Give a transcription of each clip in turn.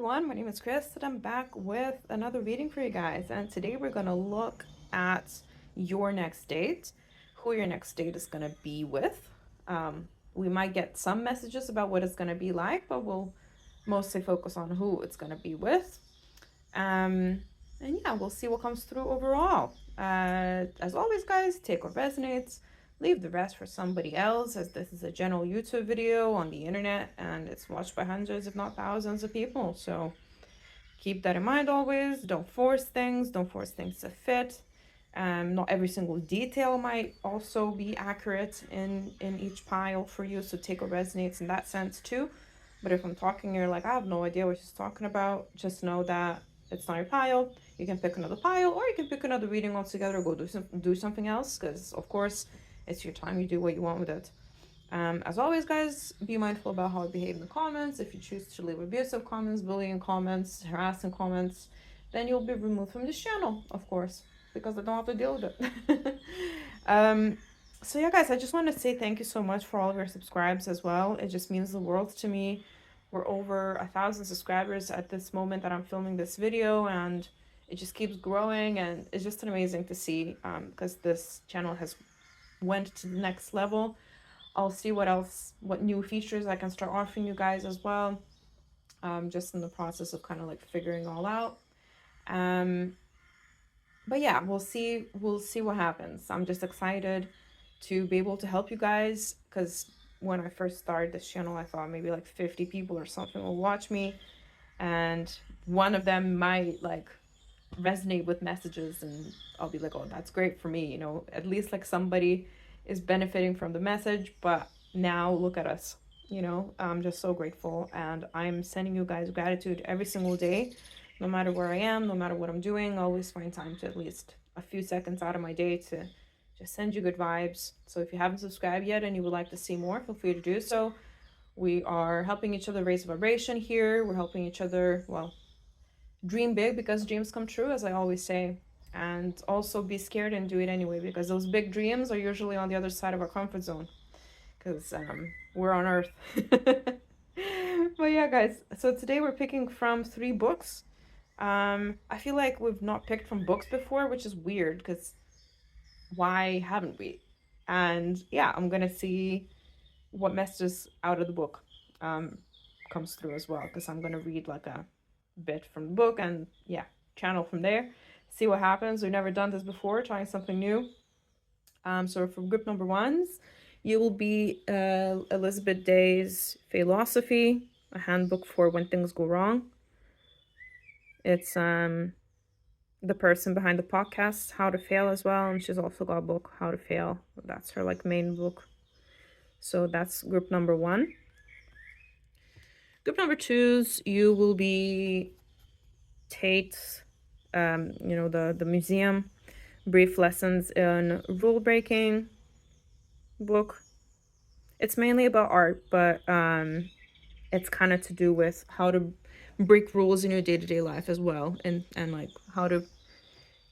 everyone, my name is Chris and I'm back with another reading for you guys, and today we're going to look at your next date, who your next date is going to be with. We might get some messages about what it's going to be like, but we'll mostly focus on who it's going to be with. And yeah, we'll see what comes through overall. As always, guys, take what resonates, leave the rest for somebody else, as this is a general YouTube video on the internet and it's watched by hundreds, if not thousands, of people. So keep that in mind always. Don't force things, to fit. Not every single detail might also be accurate in each pile for you, so take what resonates in that sense too. But if I'm talking, you're like, I have no idea what she's talking about, just know that it's not your pile. You can pick another pile, or you can pick another reading altogether, go do something else, because of course it's your time, you do what you want with it. As always, guys, be mindful about how you behave in the comments. If you choose to leave abusive comments, bullying comments, harassing comments, then you'll be removed from this channel, of course, because I don't have to deal with it. So yeah, guys, I just want to say thank you so much for all of your subscribes as well. It just means the world to me. We're over 1,000 subscribers at this moment that I'm filming this video, and it just keeps growing, and it's just amazing to see, because this channel has went to the next level. I'll see what new features I can start offering you guys as well. Just in the process of kind of like figuring all out. But yeah, we'll see what happens. I'm just excited to be able to help you guys, because when I first started this channel, I thought maybe like 50 people or something will watch me, and one of them might like resonate with messages, and I'll be like, oh, that's great for me, at least like somebody is benefiting from the message. But now look at us, I'm just so grateful, and I'm sending you guys gratitude every single day, no matter where I am, no matter what I'm doing. I always find time to at least a few seconds out of my day to just send you good vibes. So if you haven't subscribed yet and you would like to see more, feel free to do so. We are helping each other raise vibration here. We're helping each other, well, dream big, because dreams come true, as I always say, and also be scared and do it anyway, because those big dreams are usually on the other side of our comfort zone, because we're on Earth. But yeah, guys, so today we're picking from 3 books. I feel like we've not picked from books before, which is weird, because why haven't we? And yeah, I'm gonna see what messages out of the book comes through as well, because I'm gonna read like a bit from the book and yeah, channel from there, see what happens. We've never done this before, trying something new. So for group number 1s, you will be Elizabeth Day's Failosophy, a handbook for when things go wrong. It's the person behind the podcast How to Fail as well, and she's also got a book How to Fail. That's her like main book. So that's group number 1. Group number 2s, you will be Tate's, the museum, brief lessons in rule breaking book. It's mainly about art, but it's kind of to do with how to break rules in your day-to-day life as well, and like how to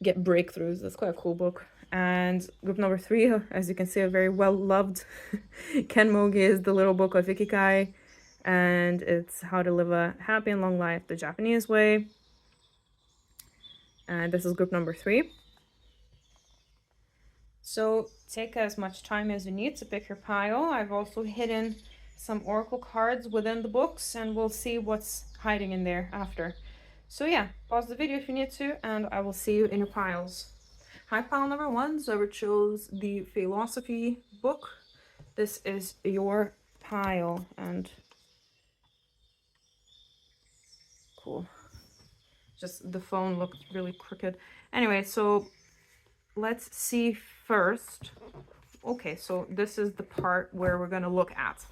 get breakthroughs. That's quite a cool book. And group number 3, as you can see, a very well-loved Ken Moge's The Little Book of Ikigai, and it's how to live a happy and long life the Japanese way. And this is group number 3. So take as much time as you need to pick your pile. I've also hidden some oracle cards within the books, and we'll see what's hiding in there after. So yeah, pause the video if you need to, and I will see you in your piles. Hi, pile number 1, whoever chose the Failosophy book, this is your pile, and cool. Just the phone looked really crooked. Anyway, so let's see first. Okay, so this is the part where we're gonna look at.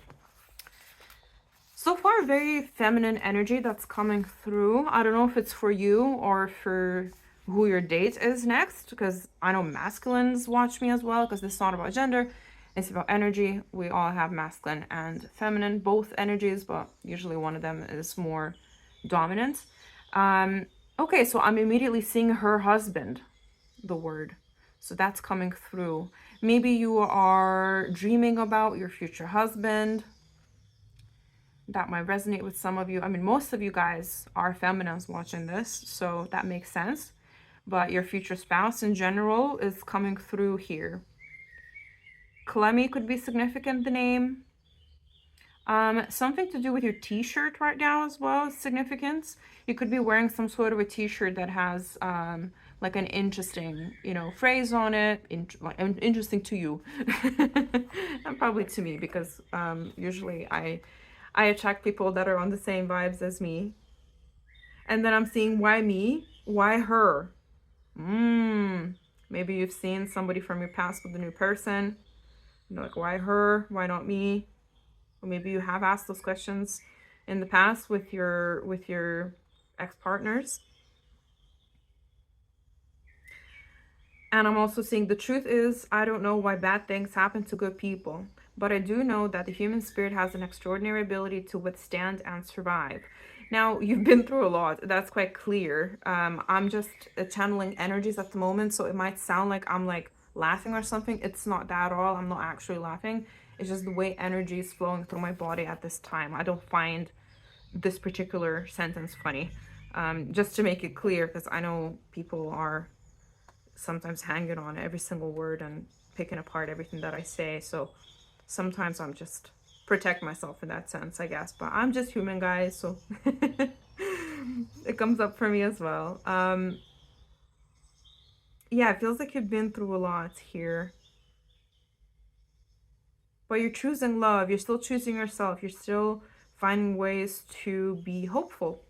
So far, very feminine energy that's coming through. I don't know if it's for you or for who your date is next, because I know masculines watch me as well, because this is not about gender, it's about energy. We all have masculine and feminine, both energies, but usually one of them is more dominant. Okay, so I'm immediately seeing her husband, the word. So that's coming through. Maybe you are dreaming about your future husband. that might resonate with some of you. I mean, most of you guys are feminines watching this, so that makes sense. But your future spouse in general is coming through here. Clemmy could be significant, the name. Something to do with your t-shirt right now as well is significance. You could be wearing some sort of a t-shirt that has like an interesting, phrase on it, interesting to you. And probably to me, because usually I attract people that are on the same vibes as me. And then I'm seeing, why me? Why her? Maybe you've seen somebody from your past with a new person. You're like, why her? Why not me? Or maybe you have asked those questions in the past with your ex-partners. And I'm also seeing, the truth is, I don't know why bad things happen to good people, but I do know that the human spirit has an extraordinary ability to withstand and survive. Now, you've been through a lot. That's quite clear. I'm just channeling energies at the moment, so it might sound like I'm like laughing or something. It's not that at all. I'm not actually laughing. It's just the way energy is flowing through my body at this time. I don't find this particular sentence funny. Just to make it clear, because I know people are sometimes hanging on every single word and picking apart everything that I say. So sometimes I'm just protect myself in that sense, I guess. But I'm just human, guys, so it comes up for me as well. Yeah, it feels like you've been through a lot here. But you're choosing love. You're still choosing yourself. You're still finding ways to be hopeful.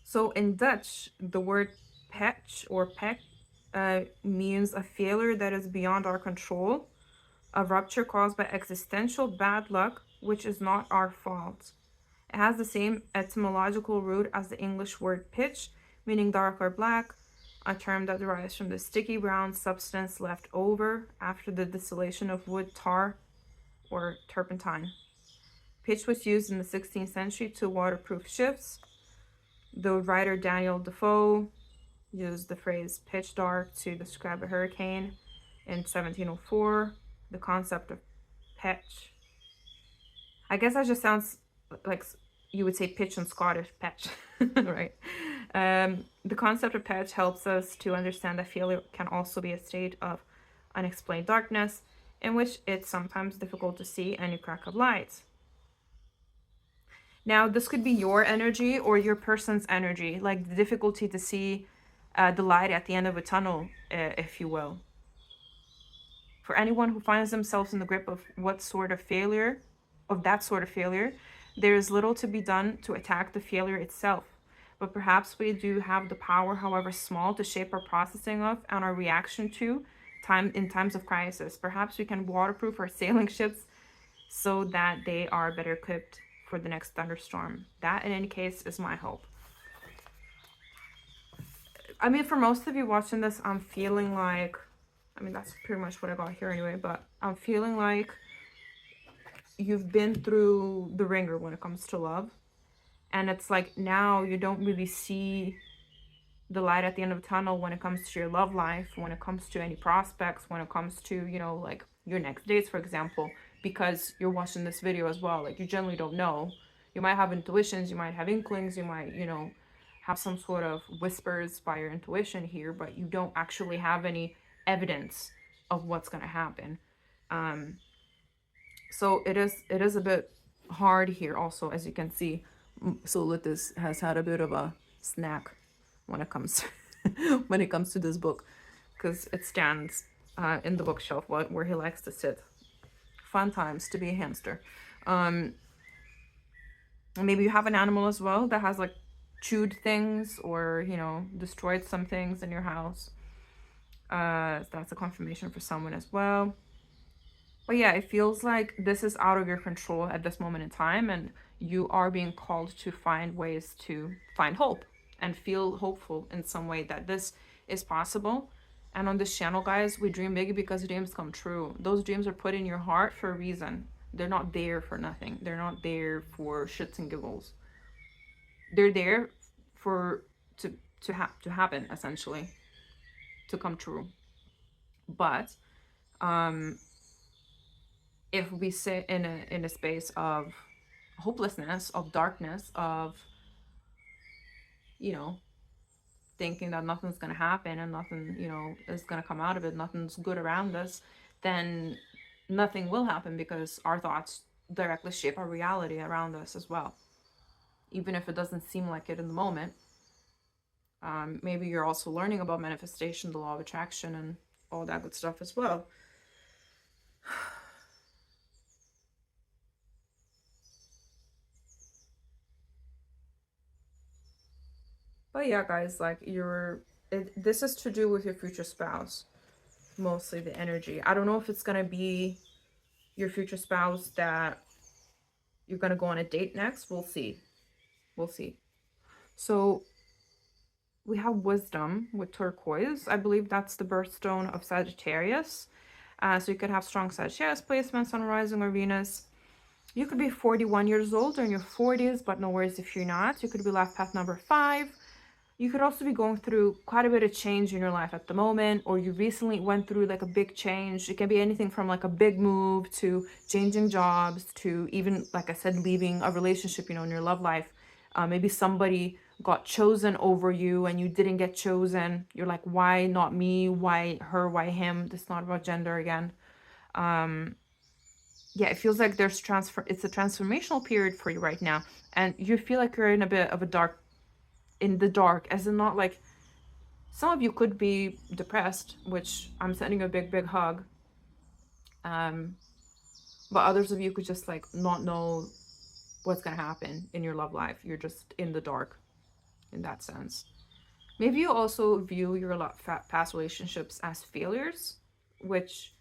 So in Dutch, the word pech or pech means a failure that is beyond our control, a rupture caused by existential bad luck, which is not our fault. It has the same etymological root as the English word pitch, meaning dark or black, a term that derives from the sticky brown substance left over after the distillation of wood, tar, or turpentine. Pitch was used in the 16th century to waterproof ships. The writer Daniel Defoe used the phrase pitch dark to describe a hurricane in 1704. The concept of pitch, I guess that just sounds like you would say pitch in Scottish, pitch, right? The concept of pitch helps us to understand that failure can also be a state of unexplained darkness in which it's sometimes difficult to see any crack of light. Now, this could be your energy or your person's energy, like the difficulty to see the light at the end of a tunnel, if you will. For anyone who finds themselves in the grip of that sort of failure, there is little to be done to attack the failure itself. But perhaps we do have the power, however small, to shape our processing of and our reaction to in times of crisis. Perhaps we can waterproof our sailing ships so that they are better equipped for the next thunderstorm. That, in any case, is my hope. I mean, for most of you watching this, I'm feeling like, I mean, that's pretty much what I got here anyway, but I'm feeling like you've been through the ringer when it comes to love. And it's like now you don't really see the light at the end of the tunnel when it comes to your love life, when it comes to any prospects, when it comes to, like your next dates, for example, because you're watching this video as well. Like, you generally don't know. You might have intuitions, you might have inklings, you might, have some sort of whispers by your intuition here, but you don't actually have any evidence of what's going to happen. So it is a bit hard here also, as you can see. So Litis has had a bit of a snack when it comes to this book, because it stands in the bookshelf where he likes to sit. Fun times to be a hamster. Maybe you have an animal as well that has like chewed things or destroyed some things in your house. So that's a confirmation for someone as well. But yeah, it feels like this is out of your control at this moment in time, and you are being called to find ways to find hope and feel hopeful in some way that this is possible. And on this channel, guys, we dream big because dreams come true. Those dreams are put in your heart for a reason. They're not there for nothing. They're not there for shits and giggles. They're there to to happen, essentially, to come true. But if we sit in a space of hopelessness, of darkness, of, you know, thinking that nothing's going to happen and nothing, is going to come out of it, nothing's good around us, then nothing will happen, because our thoughts directly shape our reality around us as well. Even if it doesn't seem like it in the moment. Maybe you're also learning about manifestation, the law of attraction, and all that good stuff as well. But yeah, guys, like this is to do with your future spouse, mostly the energy. I don't know if it's gonna be your future spouse that you're gonna go on a date next. We'll see. We'll see. So we have wisdom with turquoise. I believe that's the birthstone of Sagittarius. So you could have strong Sagittarius placements on rising or Venus. You could be 41 years old or in your 40s, but no worries if you're not. You could be life path number 5. You could also be going through quite a bit of change in your life at the moment, or you recently went through like a big change. It can be anything from like a big move to changing jobs to even, like I said, leaving a relationship, in your love life. Maybe somebody got chosen over you and you didn't get chosen. You're like, why not me? Why her? Why him? It's not about gender again. Yeah, it feels like it's a transformational period for you right now. And you feel like you're in a bit of in the dark, as in, not like, some of you could be depressed, which I'm sending a big, big hug. But others of you could just like not know what's gonna happen in your love life. You're just in the dark in that sense. Maybe you also view your past relationships as failures, which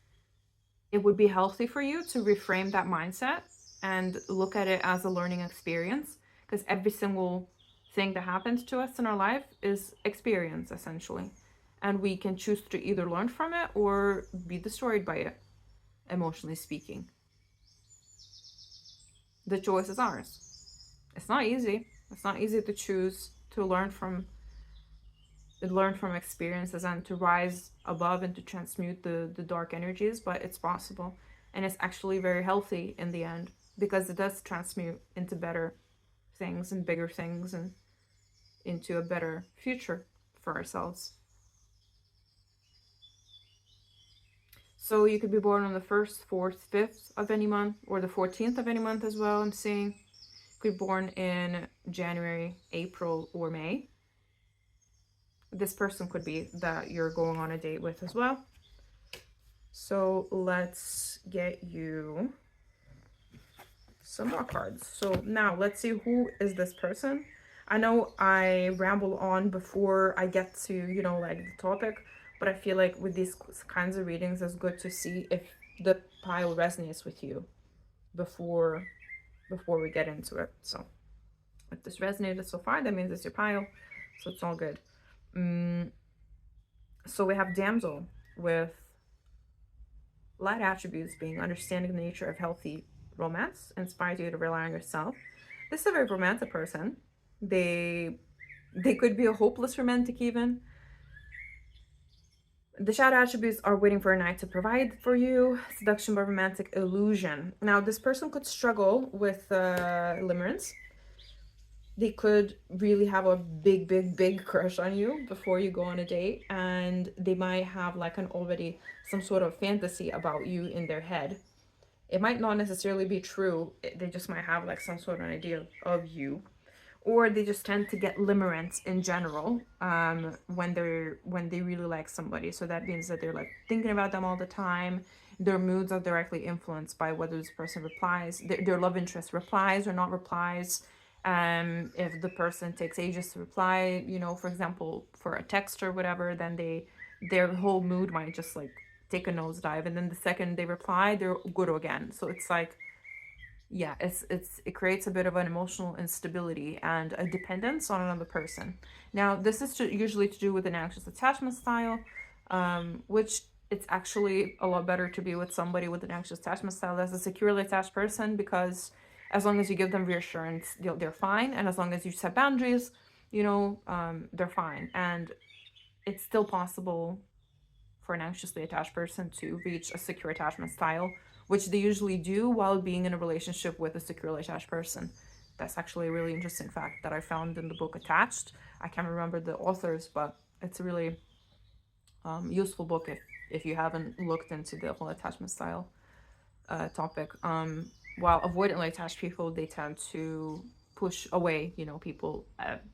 it would be healthy for you to reframe that mindset and look at it as a learning experience, because every single thing that happens to us in our life is experience, essentially. And we can choose to either learn from it or be destroyed by it, emotionally speaking. The choice is ours. It's not easy. It's not easy to choose to learn from experiences and to rise above and to transmute the dark energies, but it's possible. And it's actually very healthy in the end, because it does transmute into better things and bigger things and into a better future for ourselves. So you could be born on the 1st, 4th, 5th of any month, or the 14th of any month as well, I'm seeing. You could be born in January, April, or May. This person could be that you're going on a date with as well. So let's get you some more cards. So now let's see, who is this person? I know I ramble on before I get to, like the topic, but I feel like with these kinds of readings, it's good to see if the pile resonates with you before we get into it. So if this resonated so far, that means it's your pile, so it's all good. So we have damsel with light attributes being understanding the nature of healthy romance, inspires you to rely on yourself. This is a very romantic person. They could be a hopeless romantic even. The shadow attributes are waiting for a knight to provide for you, seduction by romantic illusion. Now, this person could struggle with limerence. They could really have a big, big, big crush on you before you go on a date, and they might have like some sort of fantasy about you in their head. It might not necessarily be true. They just might have like some sort of idea of you, or they just tend to get limerence in general when they really like somebody. So that means that they're like thinking about them all the time. Their moods are directly influenced by whether this person replies, their love interest replies or not replies. If the person takes ages to reply, for example, for a text or whatever, then their whole mood might just like take a nosedive, and then the second they reply, they're good again. So it's like, yeah, it creates a bit of an emotional instability and a dependence on another person. Now, this is usually to do with an anxious attachment style, which it's actually a lot better to be with somebody with an anxious attachment style as a securely attached person, because as long as you give them reassurance, they're fine, and as long as you set boundaries, they're fine. And it's still possible for an anxiously attached person to reach a secure attachment style, which they usually do while being in a relationship with a securely attached person. That's actually a really interesting fact that I found in the book Attached. I can't remember the authors, but it's a really useful book if you haven't looked into the whole attachment style topic. While avoidantly attached people, they tend to push away, people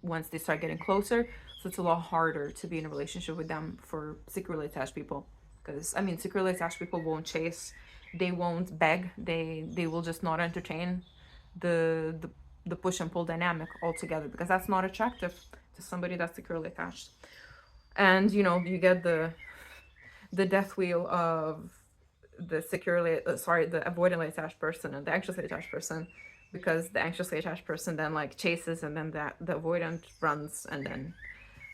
once they start getting closer. So it's a lot harder to be in a relationship with them for securely attached people. Because, I mean, securely attached people won't chase, they won't beg, they will just not entertain the push and pull dynamic altogether, because that's not attractive to somebody that's securely attached. And, you get the death wheel of the the avoidantly attached person and the anxiously attached person, because the anxiously attached person then like chases, and then the avoidant runs, and then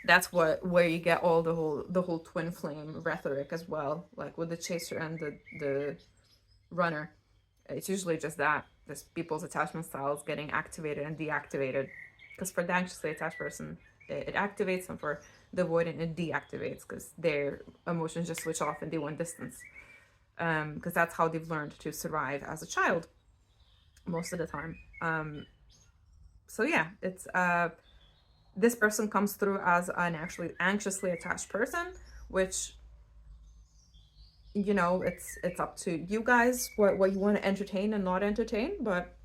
that's where you get all the whole twin flame rhetoric as well, like with the chaser and the runner. It's usually just that, just people's attachment styles getting activated and deactivated, because for the anxiously attached person it activates, and for the avoidant it deactivates, because their emotions just switch off and they want distance, because that's how they've learned to survive as a child most of the time. So yeah, it's this person comes through as an actually anxiously attached person, which it's up to you guys what you want to entertain and not entertain. But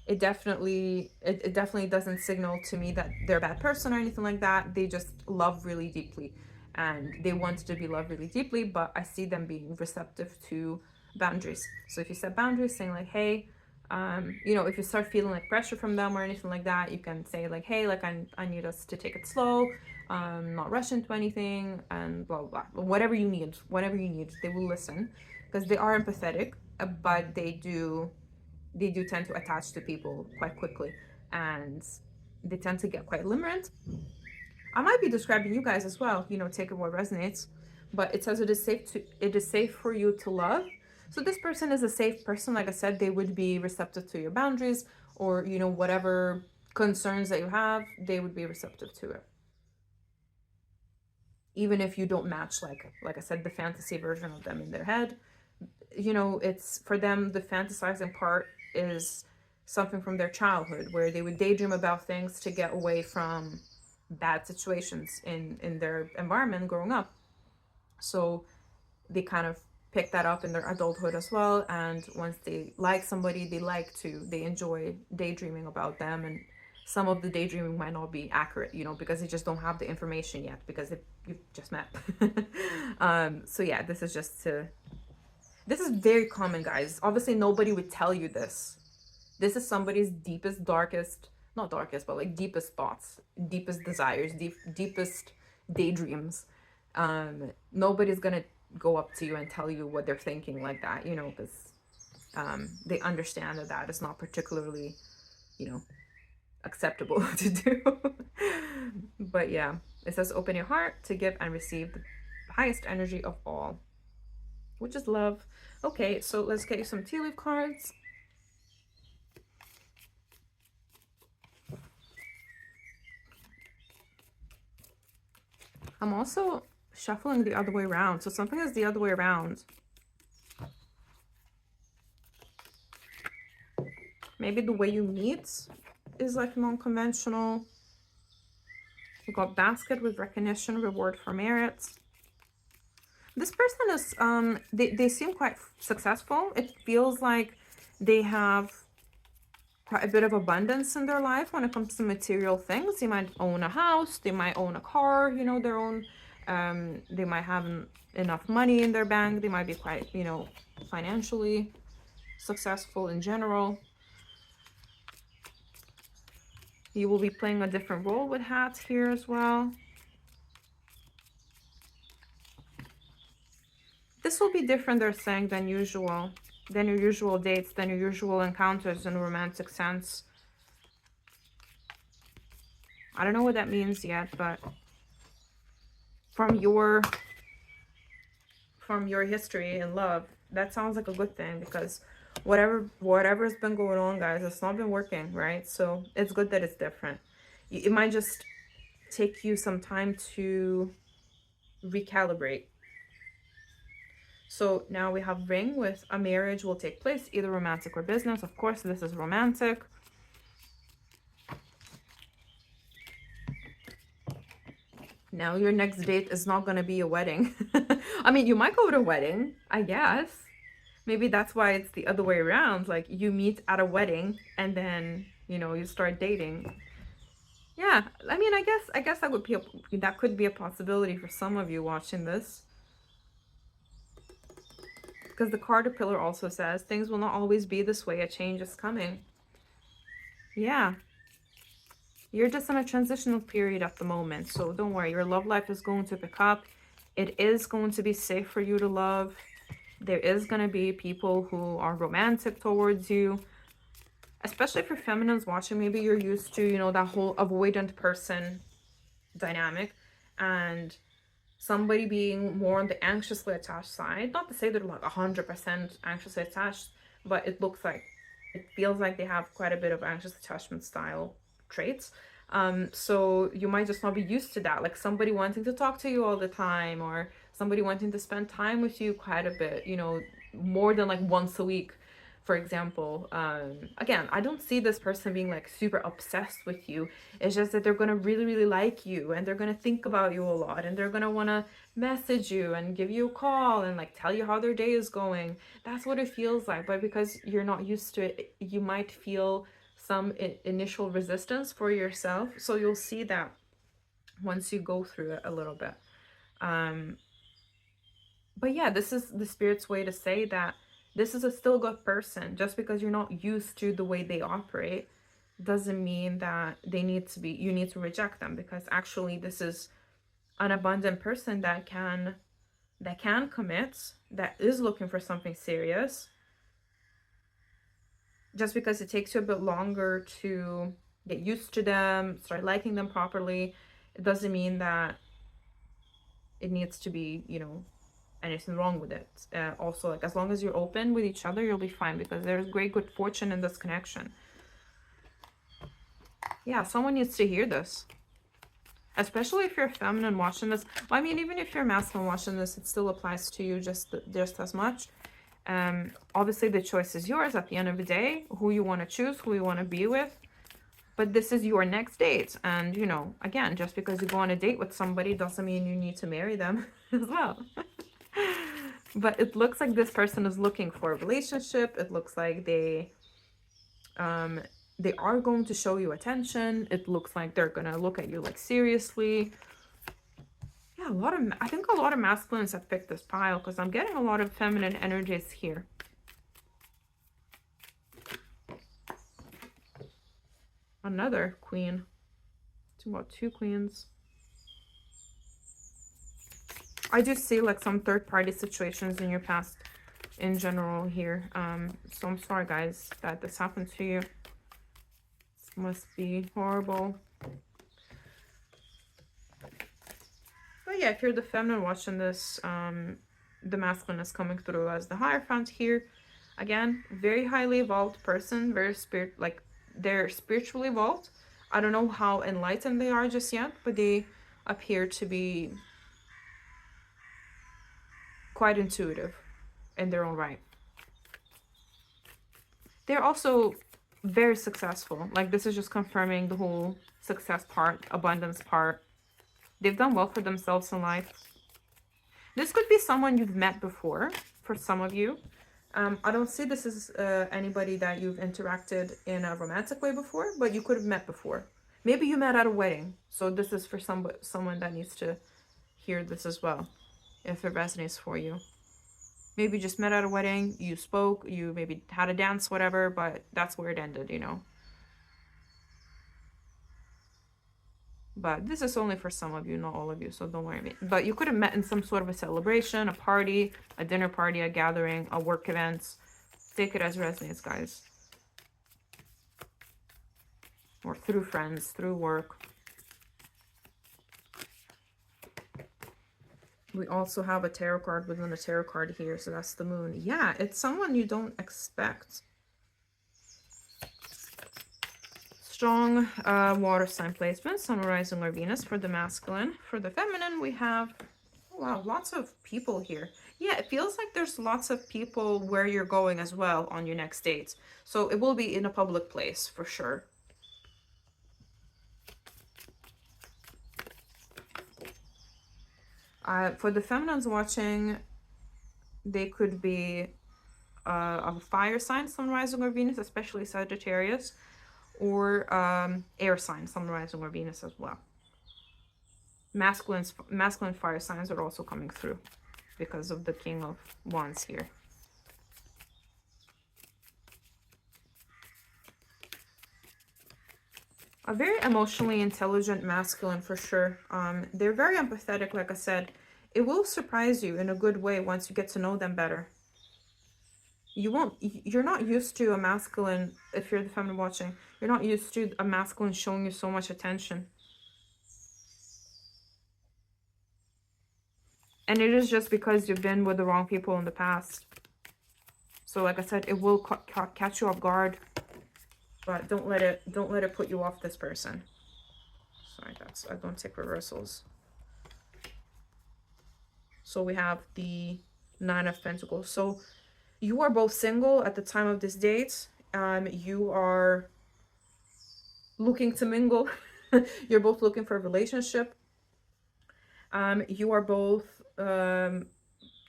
it definitely doesn't signal to me that they're a bad person or anything like that. They just love really deeply, and they want to be loved really deeply, but I see them being receptive to boundaries. So if you set boundaries, saying like, hey, if you start feeling like pressure from them or anything like that, you can say like, hey, like I need us to take it slow, not rush into anything, and blah blah blah. Whatever you need, they will listen, because they are empathetic, but they do tend to attach to people quite quickly, and they tend to get quite limerent. I might be describing you guys as well, take it what resonates. But it says it is safe for you to love. So this person is a safe person. Like I said, they would be receptive to your boundaries, or whatever concerns that you have, they would be receptive to it. Even if you don't match, like I said, the fantasy version of them in their head, it's for them, the fantasizing part is something from their childhood, where they would daydream about things to get away from bad situations in their environment growing up. So they kind of pick that up in their adulthood as well, and once they like somebody, they enjoy daydreaming about them. And some of the daydreaming might not be accurate, because they just don't have the information yet, because you've just met. So yeah, this is very common, guys. Obviously nobody would tell you this. This is somebody's deepest, darkest, not darkest, but like deepest thoughts, deepest desires, deepest daydreams. Nobody's gonna go up to you and tell you what they're thinking like that, because they understand that is not particularly, acceptable to do. But yeah, it says open your heart to give and receive the highest energy of all, which is love. Okay, so let's get you some tea leaf cards. I'm also shuffling the other way around. So something is the other way around. Maybe the way you meet is like non-conventional. We got basket with recognition, reward for merit. This person is, they seem quite successful. It feels like they have quite a bit of abundance in their life when it comes to material things. They might own a house, they might own a car, their own. They might have enough money in their bank. They might be quite, financially successful in general. You will be playing a different role with hats here as well. This will be different, they're saying, than usual, than your usual dates, than your usual encounters in a romantic sense. I don't know what that means yet, but from your history in love, that sounds like a good thing, because whatever's been going on, guys, it's not been working, right? So it's good that it's different. It might just take you some time to recalibrate. So now we have ring with a marriage will take place, either romantic or business. Of course, this is romantic. Now your next date is not going to be a wedding. I mean, you might go to a wedding, I guess. Maybe that's why it's the other way around. Like you meet at a wedding and then, you know, you start dating. Yeah, I mean, I guess that would be that could be a possibility for some of you watching this. Because the caterpillar also says things will not always be this way. A change is coming. Yeah. You're just in a transitional period at the moment. So don't worry. Your love life is going to pick up. It is going to be safe for you to love. There is going to be people who are romantic towards you. Especially for feminines watching, maybe you're used to, you know, that whole avoidant person dynamic. And somebody being more on the anxiously attached side. Not to say they're like 100% anxiously attached, but it feels like they have quite a bit of anxious attachment style traits. So you might just not be used to that. Like somebody wanting to talk to you all the time, or somebody wanting to spend time with you quite a bit, you know, more than like once a week, for example. Again, I don't see this person being like super obsessed with you. It's just that they're gonna really, really like you, and they're gonna think about you a lot, and they're gonna wanna message you and give you a call and like tell you how their day is going. That's what it feels like. But because you're not used to it, you might feel some initial resistance for yourself. So you'll see that once you go through it a little bit. But yeah, this is the spirit's way to say that this is a still good person. Just because you're not used to the way they operate doesn't mean that you need to reject them, because actually this is an abundant person that can commit, that is looking for something serious. Just because it takes you a bit longer to get used to them, start liking them properly, it doesn't mean that it needs to be, you know, anything wrong with it. Also, like, as long as you're open with each other, you'll be fine, because there's great good fortune in this connection. Yeah, someone needs to hear this. Especially if you're feminine watching this. Well, I mean, even if you're masculine watching this, it still applies to you just as much. Obviously the choice is yours at the end of the day, who you want to choose, who you want to be with. But this is your next date. And, you know, again, just because you go on a date with somebody doesn't mean you need to marry them as well. But it looks like this person is looking for a relationship. It looks like they are going to show you attention. It looks like they're going to look at you like seriously. Yeah, I think a lot of masculines have picked this pile, because I'm getting a lot of feminine energies here. Another queen. It's about 2 queens. I do see like some third-party situations in your past in general here. So I'm sorry, guys, that this happened to you. This must be horrible. But yeah, if you're the feminine watching this, the masculine is coming through as the Hierophant here. Again, very highly evolved person, very they're spiritually evolved. I don't know how enlightened they are just yet, but they appear to be quite intuitive in their own right. They're also very successful. Like, this is just confirming the whole success part, abundance part. They've done well for themselves in life. This could be someone you've met before, for some of you. I don't see this as anybody that you've interacted in a romantic way before, but you could have met before. Maybe you met at a wedding. So this is for someone that needs to hear this as well, if it resonates for you. Maybe you just met at a wedding, you spoke, you maybe had a dance, whatever, but that's where it ended, you know. But this is only for some of you, not all of you, so don't worry. But you could have met in some sort of a celebration, a party, a dinner party, a gathering, a work event. Take it as resonates, guys. Or through friends, through work. We also have a tarot card within a tarot card here, so that's the moon. Yeah, it's someone you don't expect. strong water sign placement, Sun, Rising, or Venus for the masculine. For the feminine, we have, oh, wow, lots of people here. Yeah, it feels like there's lots of people where you're going as well on your next dates. So it will be in a public place for sure. For the feminines watching, they could be of a fire sign, Sun, Rising, or Venus, especially Sagittarius, or air sign, Sun, Rising, or Venus as well. Masculine fire signs are also coming through because of the King of Wands here. A very emotionally intelligent masculine for sure. They're very empathetic, like I said. It will surprise you in a good way once you get to know them better. You're not used to a masculine, if you're the feminine watching, you're not used to a masculine showing you so much attention. And it is just because you've been with the wrong people in the past. So like I said, it will catch you off guard, but don't let it put you off this person. Sorry, I don't take reversals. So we have the Nine of Pentacles. So you are both single at the time of this date. You are looking to mingle. You're both looking for a relationship. You are both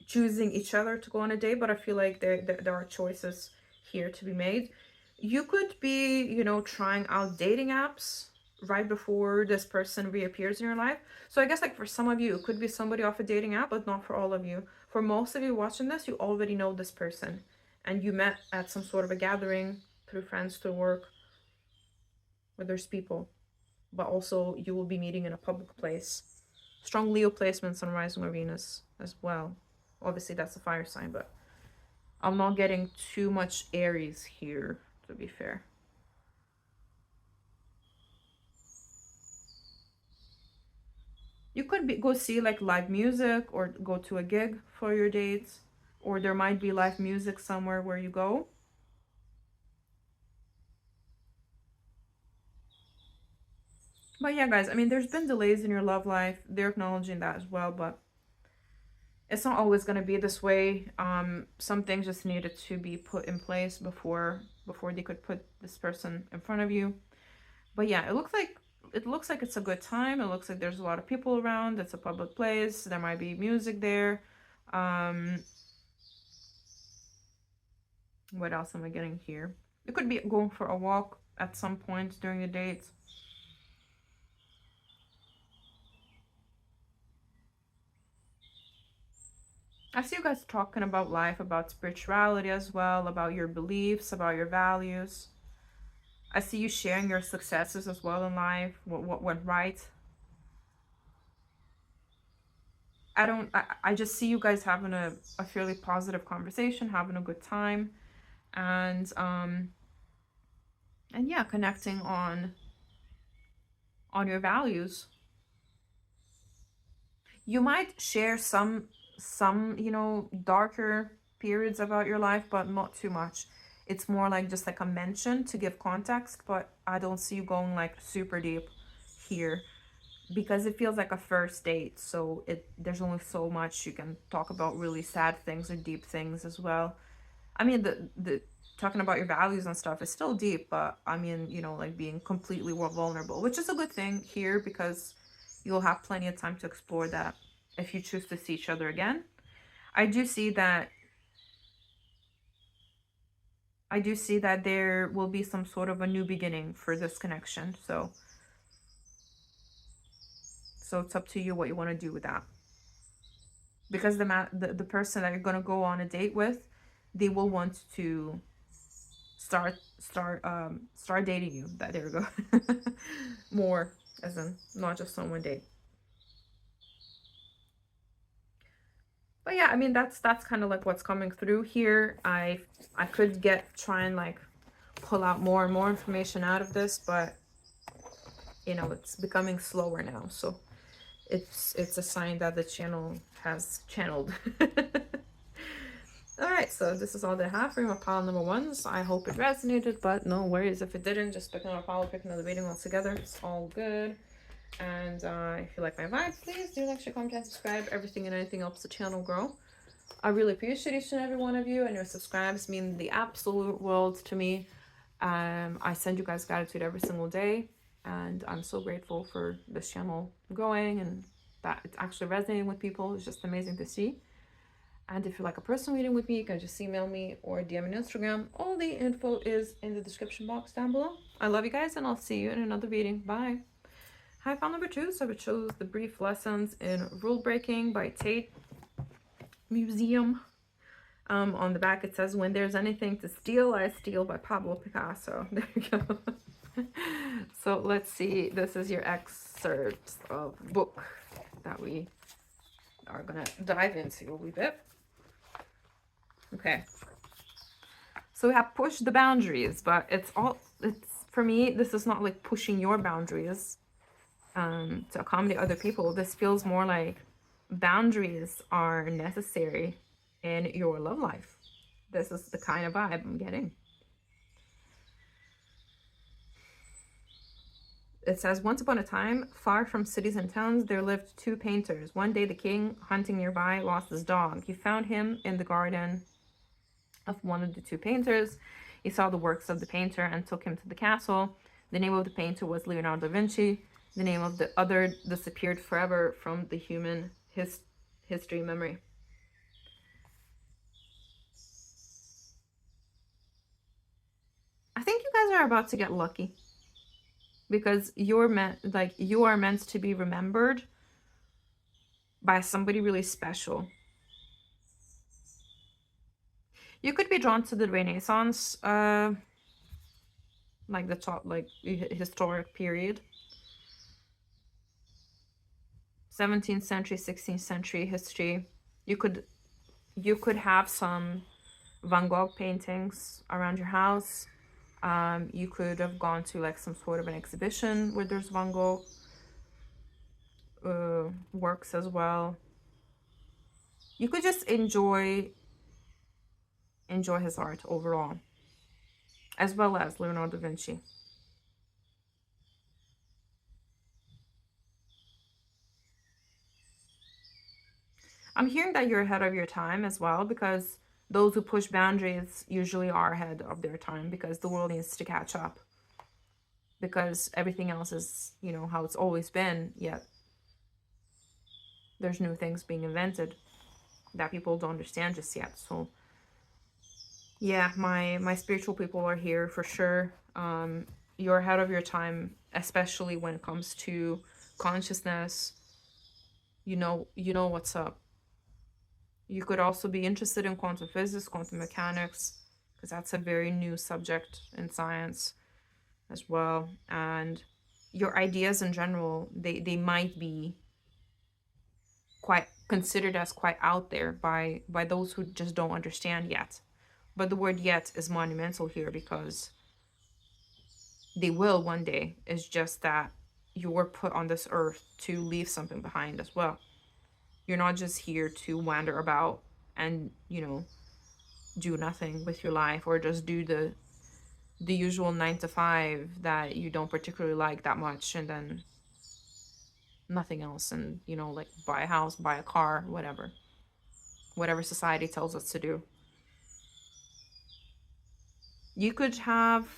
choosing each other to go on a date, but I feel like there are choices here to be made. You could be, you know, trying out dating apps right before this person reappears in your life. So I guess like for some of you, it could be somebody off a dating app, but not for all of you. For most of you watching this, you already know this person and you met at some sort of a gathering through friends, through work, where there's people, but also you will be meeting in a public place. Strong Leo placements on Rising or Venus as well. Obviously that's a fire sign, but I'm not getting too much Aries here, to be fair. You could go see like live music or go to a gig for your dates, or there might be live music somewhere where you go. But yeah, guys, I mean, there's been delays in your love life. They're acknowledging that as well, but it's not always going to be this way. Some things just needed to be put in place before they could put this person in front of you. But yeah, it looks like it's a good time. It looks like there's a lot of people around. It's a public place. There might be music there. What else am I getting here? You could be going for a walk at some point during the date. I see you guys talking about life, about spirituality as well, about your beliefs, about your values. I see you sharing your successes as well in life, what went right. I just see you guys having a fairly positive conversation, having a good time, and yeah, connecting on your values. You might share some you know, darker periods about your life, but not too much. It's more like just like a mention to give context, but I don't see you going like super deep here because it feels like a first date. So there's only so much you can talk about, really sad things or deep things as well. I mean, the talking about your values and stuff is still deep, but I mean, you know, like being completely vulnerable, which is a good thing here because you'll have plenty of time to explore that if you choose to see each other again. I do see that there will be some sort of a new beginning for this connection. So it's up to you what you want to do with that. Because the person that you're going to go on a date with, they will want to start dating you. That, there we go. More, as in not just on one date. But yeah, I mean, that's kind of like what's coming through here. I could try and like pull out more and more information out of this, but you know, it's becoming slower now, so it's a sign that the channel has channeled. Alright, so this is all they have for my pile number one. So I hope it resonated, but no worries if it didn't. Just pick another pile, pick another reading altogether. It's all good. And if you like my vibe, please do like, share, comment, and subscribe. Everything and anything helps the channel grow. I really appreciate each and every one of you, and your subscribes mean the absolute world to me. I send you guys gratitude every single day, and I'm so grateful for this channel growing and that it's actually resonating with people. It's just amazing to see. And if you like a personal reading with me, you can just email me or DM me on Instagram. All the info is in the description box down below. I love you guys, and I'll see you in another reading. Bye. Hi, file number two. So I chose The Brief Lessons in Rule Breaking by Tate Museum. On the back it says, "When there's anything to steal, I steal," by Pablo Picasso. There you go. So let's see. This is your excerpt of book that we are gonna dive into a wee bit. Okay. So we have push the boundaries, but it's for me, this is not like pushing your boundaries to accommodate other people. This feels more like boundaries are necessary in your love life. This is the kind of vibe I'm getting. It says, "Once upon a time, far from cities and towns, there lived two painters. One day the king, hunting nearby, lost his dog. He found him in the garden of one of the two painters. He saw the works of the painter and took him to the castle. The name of the painter was Leonardo da Vinci. The name of the other disappeared forever from the human history memory." I think you guys are about to get lucky, because you are meant to be remembered by somebody really special. You could be drawn to the Renaissance, like the top, like historic period, 17th century, 16th century history. You could have some Van Gogh paintings around your house. You could have gone to like some sort of an exhibition where there's Van Gogh works as well. You could just enjoy his art overall, as well as Leonardo da Vinci. I'm hearing that you're ahead of your time as well, because those who push boundaries usually are ahead of their time, because the world needs to catch up. Because everything else is, how it's always been, yet there's new things being invented that people don't understand just yet. So yeah, my spiritual people are here for sure. You're ahead of your time, especially when it comes to consciousness. You know what's up. You could also be interested in quantum physics, quantum mechanics, because that's a very new subject in science as well. And your ideas in general, they might be quite considered as quite out there by those who just don't understand yet. But the word "yet" is monumental here, because they will one day. It's just that you were put on this earth to leave something behind as well. You're not just here to wander about and, do nothing with your life, or just do the usual 9 to 5 that you don't particularly like that much, and then nothing else, and like buy a house, buy a car, whatever society tells us to do. You could have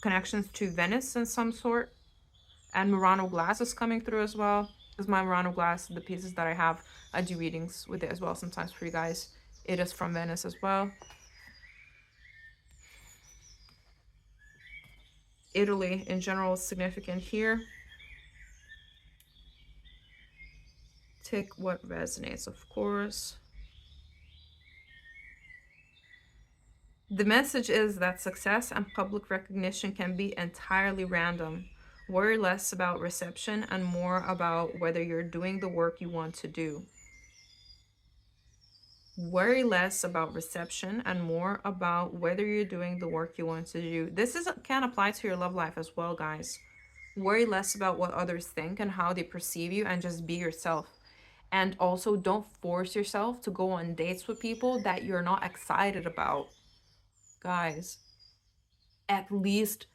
connections to Venice in some sort, and Murano glass is coming through as well, because my Murano glass, the pieces that I have, I do readings with it as well sometimes for you guys. It is from Venice as well. Italy in general is significant here. Take what resonates, of course. The message is that success and public recognition can be entirely random. Worry less about reception and more about whether you're doing the work you want to do. Worry less about reception and more about whether you're doing the work you want to do. This can apply to your love life as well, guys. Worry less about what others think and how they perceive you, and just be yourself. And also, don't force yourself to go on dates with people that you're not excited about. Guys, at least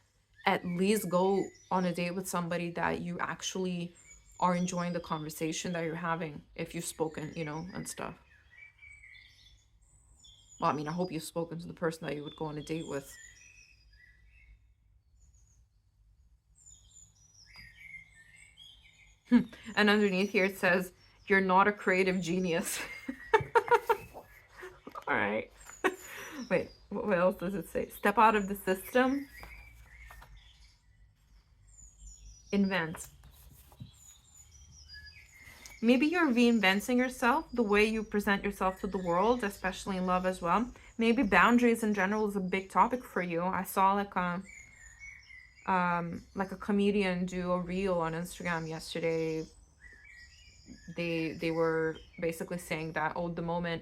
go on a date with somebody that you actually are enjoying the conversation that you're having, if you've spoken, and stuff. Well, I mean, I hope you've spoken to the person that you would go on a date with. And underneath here it says, you're not a creative genius. All right. Wait, what else does it say? Step out of the system. Invent. Maybe you're reinventing yourself, the way you present yourself to the world, especially in love as well. Maybe boundaries in general is a big topic for you. I saw like a comedian do a reel on Instagram yesterday. They were basically saying that, oh, the moment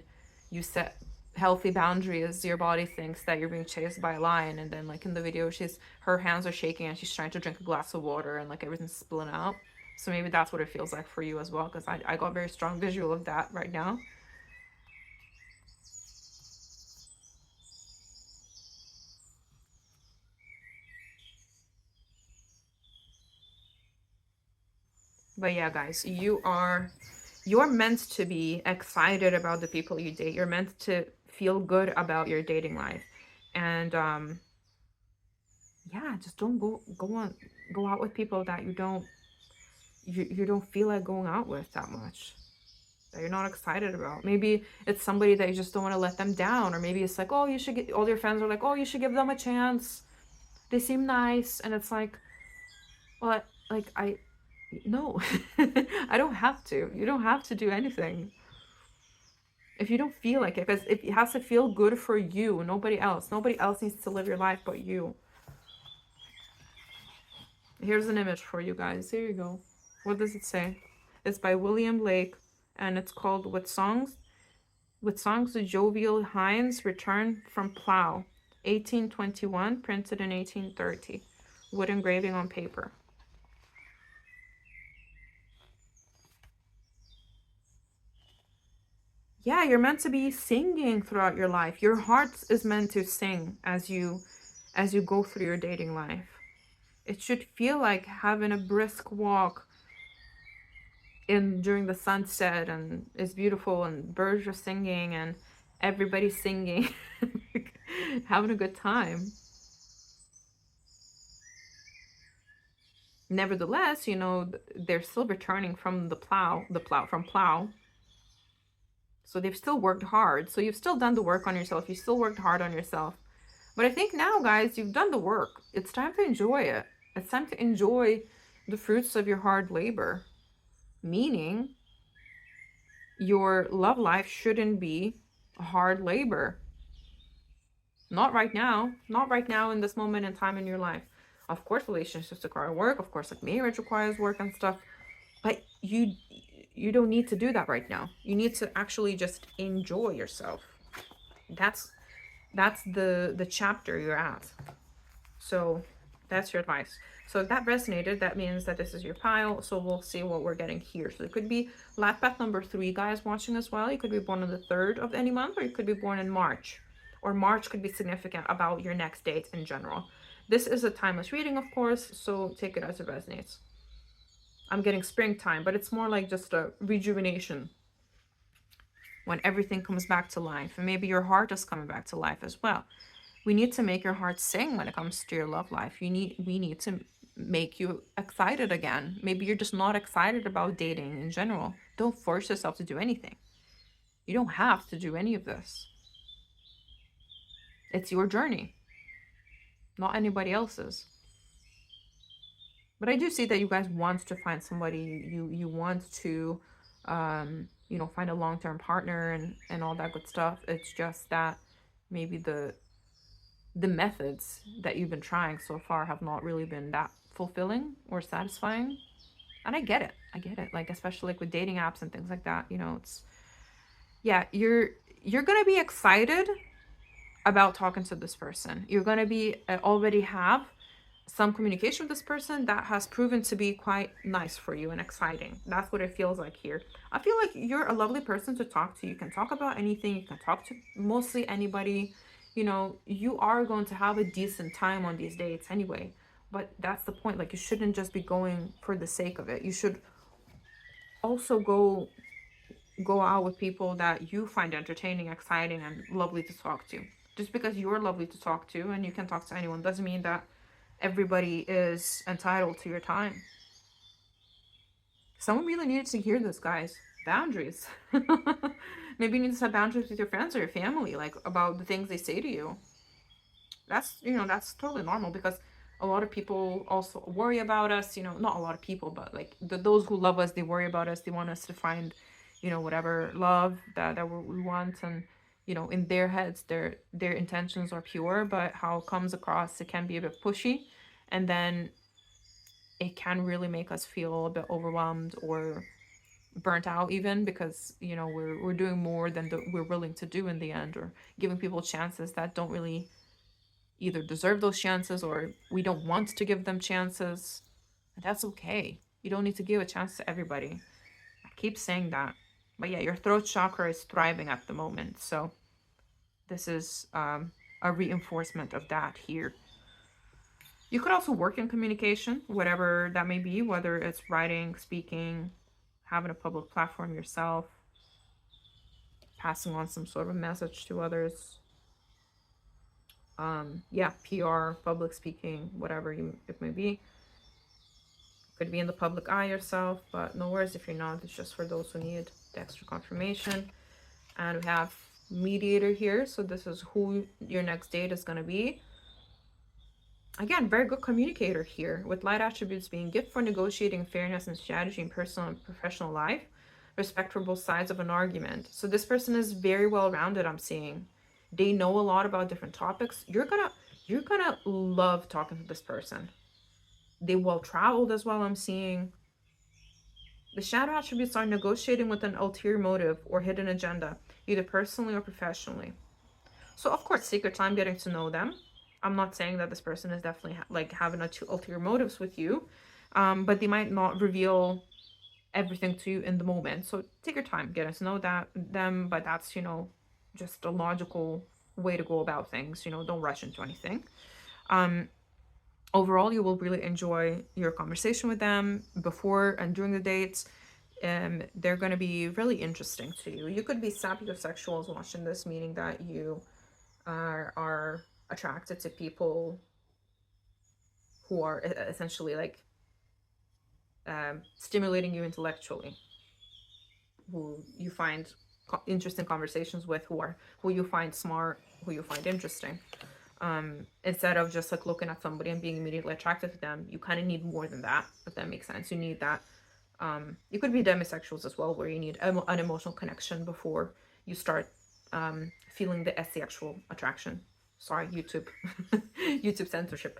you set healthy boundaries, your body thinks that you're being chased by a lion. And then like in the video, her hands are shaking and she's trying to drink a glass of water and like everything's spilling out. So maybe that's what it feels like for you as well, because I got a very strong visual of that right now. But yeah, guys, you're meant to be excited about the people you date. You're meant to feel good about your dating life. And yeah, just don't go out with people that you don't feel like going out with that much, that you're not excited about. Maybe it's somebody that you just don't want to let them down, or maybe it's like, oh, you should get, all your friends are like, oh, you should give them a chance, they seem nice. And it's like, well, like, I no. I don't have to. You don't have to do anything if you don't feel like it, because it has to feel good for you, nobody else. Nobody else needs to live your life but you. Here's an image for you guys. Here you go. What does it say? It's by William Lake, and it's called With Songs the Jovial Hinds Return from Plough, 1821, printed in 1830. Wood engraving on paper. Yeah, you're meant to be singing throughout your life. Your heart is meant to sing as you go through your dating life. It should feel like having a brisk walk in during the sunset, and it's beautiful, and birds are singing and everybody's singing, having a good time. Nevertheless, they're still returning from from plow. So they've still worked hard. So you've still done the work on yourself. You still worked hard on yourself. But I think now, guys, you've done the work. It's time to enjoy it. It's time to enjoy the fruits of your hard labor. Meaning, your love life shouldn't be hard labor. Not right now. Not right now in this moment in time in your life. Of course, relationships require work. Of course, like marriage requires work and stuff. But you don't need to do that right now. You need to actually just enjoy yourself. That's the chapter you're at. So that's your advice. So if that resonated, that means that this is your pile. So we'll see what we're getting here. So it could be life path number 3 guys watching as well. You could be born on the 3rd of any month, or you could be born in March. Or March could be significant about your next date in general. This is a timeless reading, of course, so take it as it resonates. I'm getting springtime, but it's more like just a rejuvenation when everything comes back to life. And maybe your heart is coming back to life as well. We need to make your heart sing when it comes to your love life. We need to make you excited again. Maybe you're just not excited about dating in general. Don't force yourself to do anything. You don't have to do any of this. It's your journey, not anybody else's. But I do see that you guys want to find somebody. You want to find a long-term partner and all that good stuff. It's just that maybe the methods that you've been trying so far have not really been that fulfilling or satisfying. And I get it, like especially like with dating apps and things like that. It's, yeah, you're gonna be excited about talking to this person. You're gonna be already have some communication with this person that has proven to be quite nice for you and exciting. That's what it feels like here. I feel like you're a lovely person to talk to. You can talk about anything, you can talk to mostly anybody. You know, you are going to have a decent time on these dates anyway. But that's the point. Like, you shouldn't just be going for the sake of it. You should also go out with people that you find entertaining, exciting, and lovely to talk to. Just because you're lovely to talk to and you can talk to anyone doesn't mean that everybody is entitled to your time. Someone really needed to hear this, guys. Boundaries. Maybe you need to set boundaries with your friends or your family, like about the things they say to you. That's, you know, that's totally normal, because a lot of people also worry about us, you know, not a lot of people, but like those who love us, they worry about us. They want us to find, you know, whatever love that we want. And, you know, in their heads, their intentions are pure, but how it comes across, it can be a bit pushy. And then it can really make us feel a bit overwhelmed or burnt out, even, because, you know, we're doing more than we're willing to do in the end, or giving people chances that don't really either deserve those chances, or we don't want to give them chances. And that's okay. You don't need to give a chance to everybody. I keep saying that. But yeah, your throat chakra is thriving at the moment. So this is a reinforcement of that here. You could also work in communication, whatever that may be, whether it's writing, speaking, having a public platform yourself, passing on some sort of message to others. Yeah, PR, public speaking, whatever it may be. Could be in the public eye yourself, but no worries if you're not. It's just for those who need the extra confirmation. And we have mediator here, so this is who your next date is going to be. Again, very good communicator here, with light attributes being gift for negotiating fairness and strategy in personal and professional life, respect for both sides of an argument. So this person is very well rounded, I'm seeing. They know a lot about different topics. You're gonna love talking to this person. They well traveled as well, I'm seeing. The shadow attributes are negotiating with an ulterior motive or hidden agenda, either personally or professionally. So of course, take your time getting to know them. I'm not saying that this person is definitely like having ulterior motives with you, but they might not reveal everything to you in the moment. So take your time getting to know them. But that's, you know, just a logical way to go about things. You know, don't rush into anything. Overall, you will really enjoy your conversation with them before and during the dates. They're going to be really interesting to you. You could be sapiosexuals watching this, meaning that you are attracted to people who are essentially like stimulating you intellectually, who you find interesting conversations with, who you find smart, who you find interesting. Instead of just like looking at somebody and being immediately attracted to them, you kind of need more than that, if that makes sense. You need that. You could be demisexuals as well, where you need an emotional connection before you start feeling the asexual attraction. Sorry, YouTube. YouTube censorship.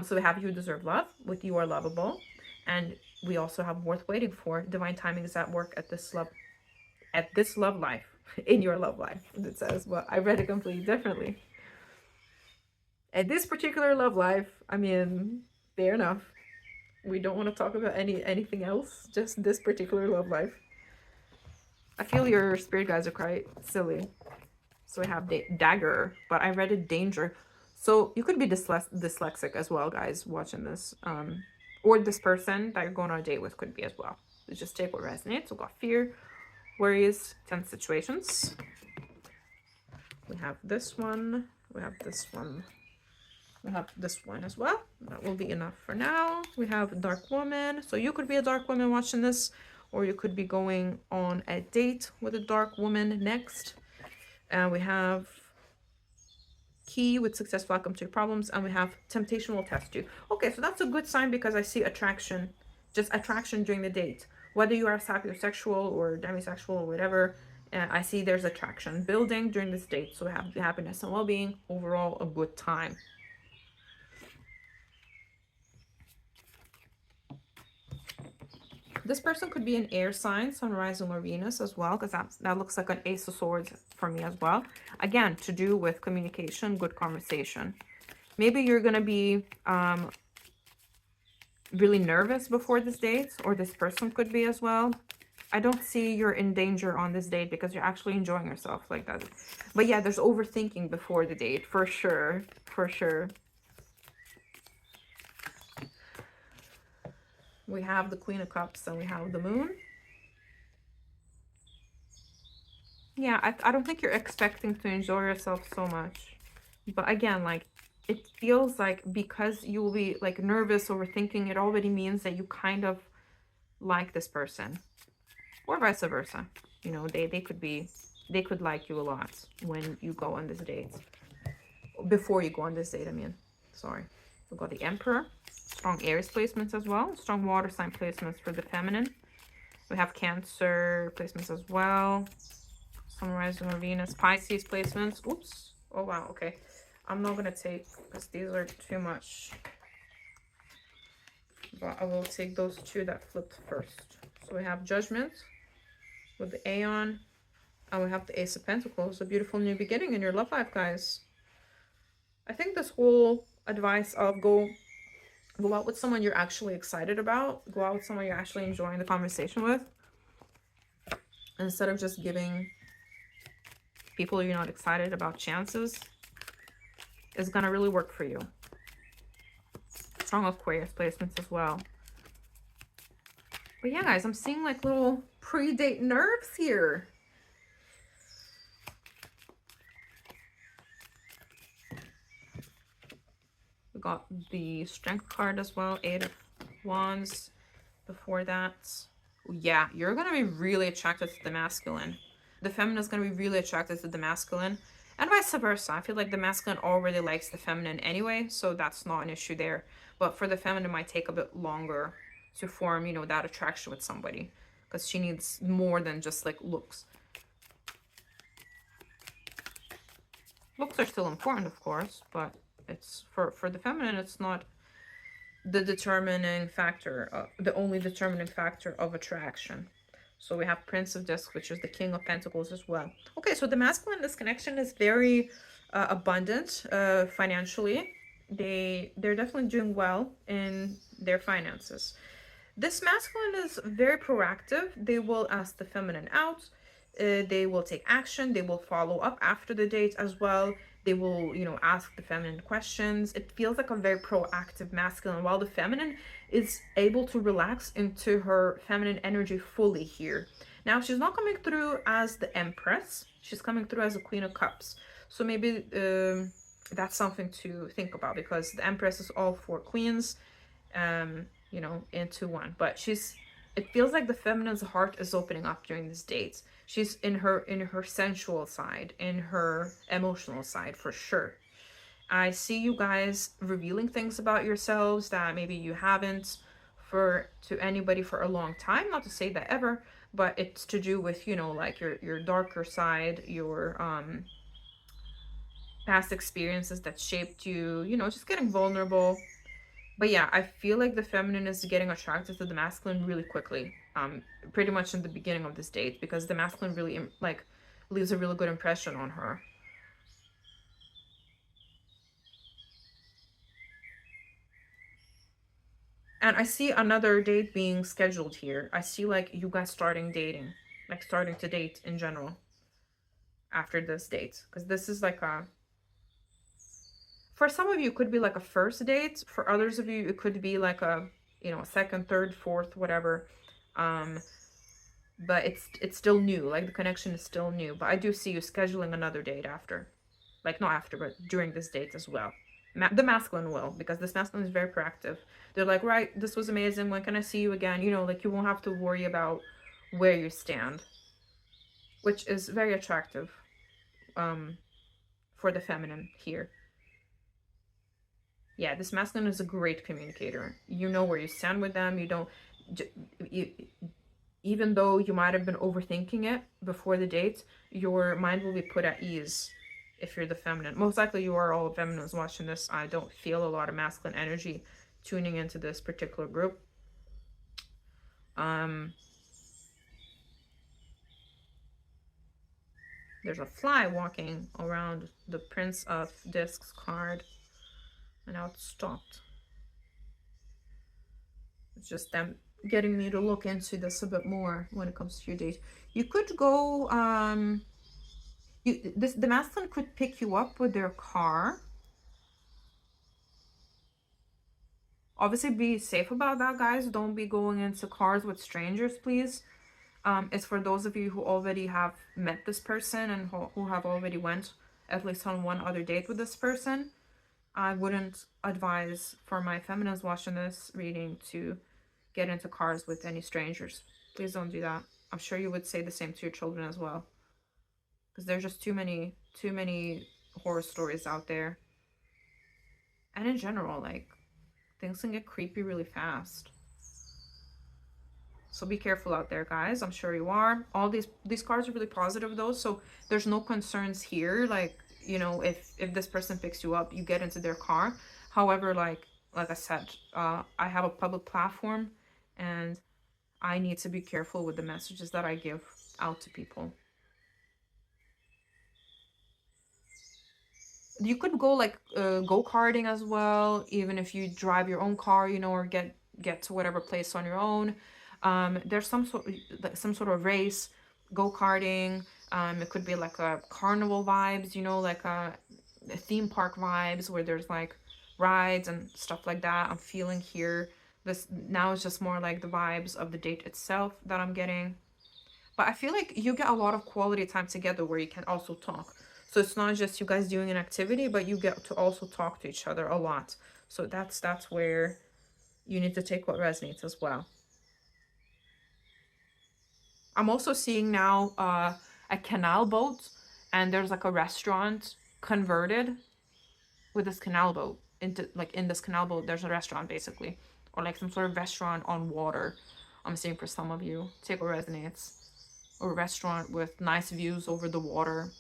So we have you deserve love, with you are lovable, and we also have worth waiting for. Divine timing is at work at this love life, in your love life, it says. But I read it completely differently. At this particular love life, I mean, fair enough. We don't want to talk about anything else, just this particular love life. I feel your spirit guides are quite silly. So we have dagger, but I read it danger. So you could be dyslexic as well, guys, watching this. Or this person that you're going on a date with could be as well. So just take what resonates. We got fear, worries, tense situations. We have this one. We have this one. We have this one as well. That will be enough for now. We have dark woman. So you could be a dark woman watching this, or you could be going on a date with a dark woman next. And we have key with successful outcome to your problems, and we have temptation will test you. Okay, so that's a good sign, because I see attraction, just attraction during the date. Whether you are sapiosexual or demisexual or whatever, I see there's attraction building during this date. So we have happiness and well-being, overall a good time. This person could be an air sign, Sun, Rising, or Venus as well, because that looks like an Ace of Swords for me as well. Again, to do with communication, good conversation. Maybe you're going to be really nervous before this date, or this person could be as well. I don't see you're in danger on this date because you're actually enjoying yourself like that. But yeah, there's overthinking before the date, for sure. For sure. We have the Queen of Cups and we have the Moon. Yeah, I don't think you're expecting to enjoy yourself so much. But again, like, it feels like because you will be, like, nervous, overthinking, it already means that you kind of like this person. Or vice versa. You know, they could like you a lot when you go on this date. Before you go on this date, I mean. Sorry. We've got the Emperor. Strong Aries placements as well. Strong water sign placements for the feminine. We have Cancer placements as well. Sun, Rising, or Venus. Pisces placements. Oops. Oh, wow. Okay. I'm not going to take, because these are too much. But I will take those two that flipped first. So we have Judgment with the Aeon. And we have the Ace of Pentacles. A beautiful new beginning in your love life, guys. I think this whole advice of go out with someone you're actually excited about. Go out with someone you're actually enjoying the conversation with. Instead of just giving people you're not excited about chances, is going to really work for you. Strong Aquarius placements as well. But yeah, guys, I'm seeing like little pre-date nerves here. We got the Strength card as well. 8 of Wands before that. Yeah, you're going to be really attracted to the masculine. The feminine is going to be really attracted to the masculine. And vice versa. I feel like the masculine already likes the feminine anyway, so that's not an issue there. But for the feminine, it might take a bit longer to form, you know, that attraction with somebody. Because she needs more than just, like, looks. Looks are still important, of course, but it's for the feminine, it's not the determining factor, the only determining factor of attraction. So we have Prince of Discs, which is the King of Pentacles as well. Okay, so the masculine in this connection is very abundant financially. They're definitely doing well in their finances. This masculine is very proactive. They will ask the feminine out. They will take action. They will follow up after the date as well. They will, you know, ask the feminine questions. It feels like a very proactive masculine, while the feminine is able to relax into her feminine energy fully here. Now, she's not coming through as the Empress. She's coming through as a Queen of Cups. So maybe that's something to think about, because the Empress is all 4 queens, you know, into one. But it feels like the feminine's heart is opening up during these dates. She's in her sensual side, in her emotional side, for sure. I see you guys revealing things about yourselves that maybe you haven't to anybody for a long time. Not to say that ever, but it's to do with, you know, like your darker side, your past experiences that shaped you, you know, just getting vulnerable. But yeah, I feel like the feminine is getting attracted to the masculine really quickly. Pretty much in the beginning of this date, because the masculine really, like, leaves a really good impression on her. And I see another date being scheduled here. I see, like, you guys starting dating. Like, starting to date in general. After this date. Because this is like a... For some of you, it could be like a first date. For others of you, it could be like a, you know, a second, third, fourth, whatever. But it's still new. Like, the connection is still new. But I do see you scheduling another date after. Like, not after, but during this date as well. The masculine will, because this masculine is very proactive. They're like, right, this was amazing. When can I see you again? You know, like, you won't have to worry about where you stand. Which is very attractive for the feminine here. Yeah, this masculine is a great communicator. You know where you stand with them. You don't... even though you might have been overthinking it before the date, your mind will be put at ease if you're the feminine. Most likely you are all feminines watching this. I don't feel a lot of masculine energy tuning into this particular group. There's a fly walking around the Prince of Discs card. And now it's stopped. It's just them getting me to look into this a bit more when it comes to your date. You could go, the masculine could pick you up with their car. Obviously, be safe about that, guys. Don't be going into cars with strangers, please. It's for those of you who already have met this person and who have already went at least on one other date with this person. I wouldn't advise for my feminines watching this reading to get into cars with any strangers. Please don't do that. I'm sure you would say the same to your children as well, because there's just too many horror stories out there. And in general, like, things can get creepy really fast. So be careful out there, guys. I'm sure you are. All these cards are really positive though, so there's no concerns here. Like, you know, if this person picks you up, you get into their car. However, like I said, I have a public platform, and I need to be careful with the messages that I give out to people. You could go like go-karting as well, even if you drive your own car, you know, or get to whatever place on your own. There's some sort of race, go-karting. It could be like a carnival vibes, you know, like a theme park vibes where there's like rides and stuff like that. I'm feeling here. This now is just more like the vibes of the date itself that I'm getting. But I feel like you get a lot of quality time together where you can also talk. So it's not just you guys doing an activity, but you get to also talk to each other a lot. So that's where you need to take what resonates as well. I'm also seeing now a canal boat, and there's like a restaurant converted with this canal boat into, like, in this canal boat there's a restaurant basically, or like some sort of restaurant on water. I'm seeing for some of you, take what resonates. Or a restaurant with nice views over the water.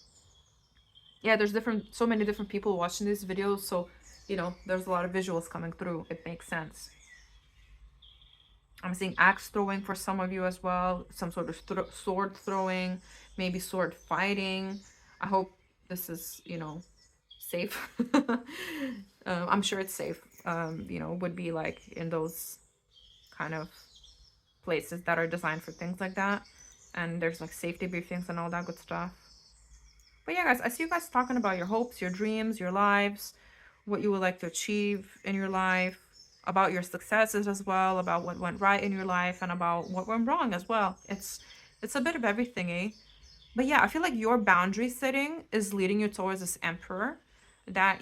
Yeah, there's so many different people watching these videos, so you know there's a lot of visuals coming through. It makes sense. I'm seeing axe throwing for some of you as well, some sort of sword throwing, maybe sword fighting. I hope this is, you know, safe. I'm sure it's safe. You know, would be like in those kind of places that are designed for things like that, and there's like safety briefings and all that good stuff. But yeah, guys, I see you guys talking about your hopes, your dreams, your lives, what you would like to achieve in your life, about your successes as well, about what went right in your life, and about what went wrong as well. It's a bit of everything, eh? But yeah, I feel like your boundary setting is leading you towards this emperor that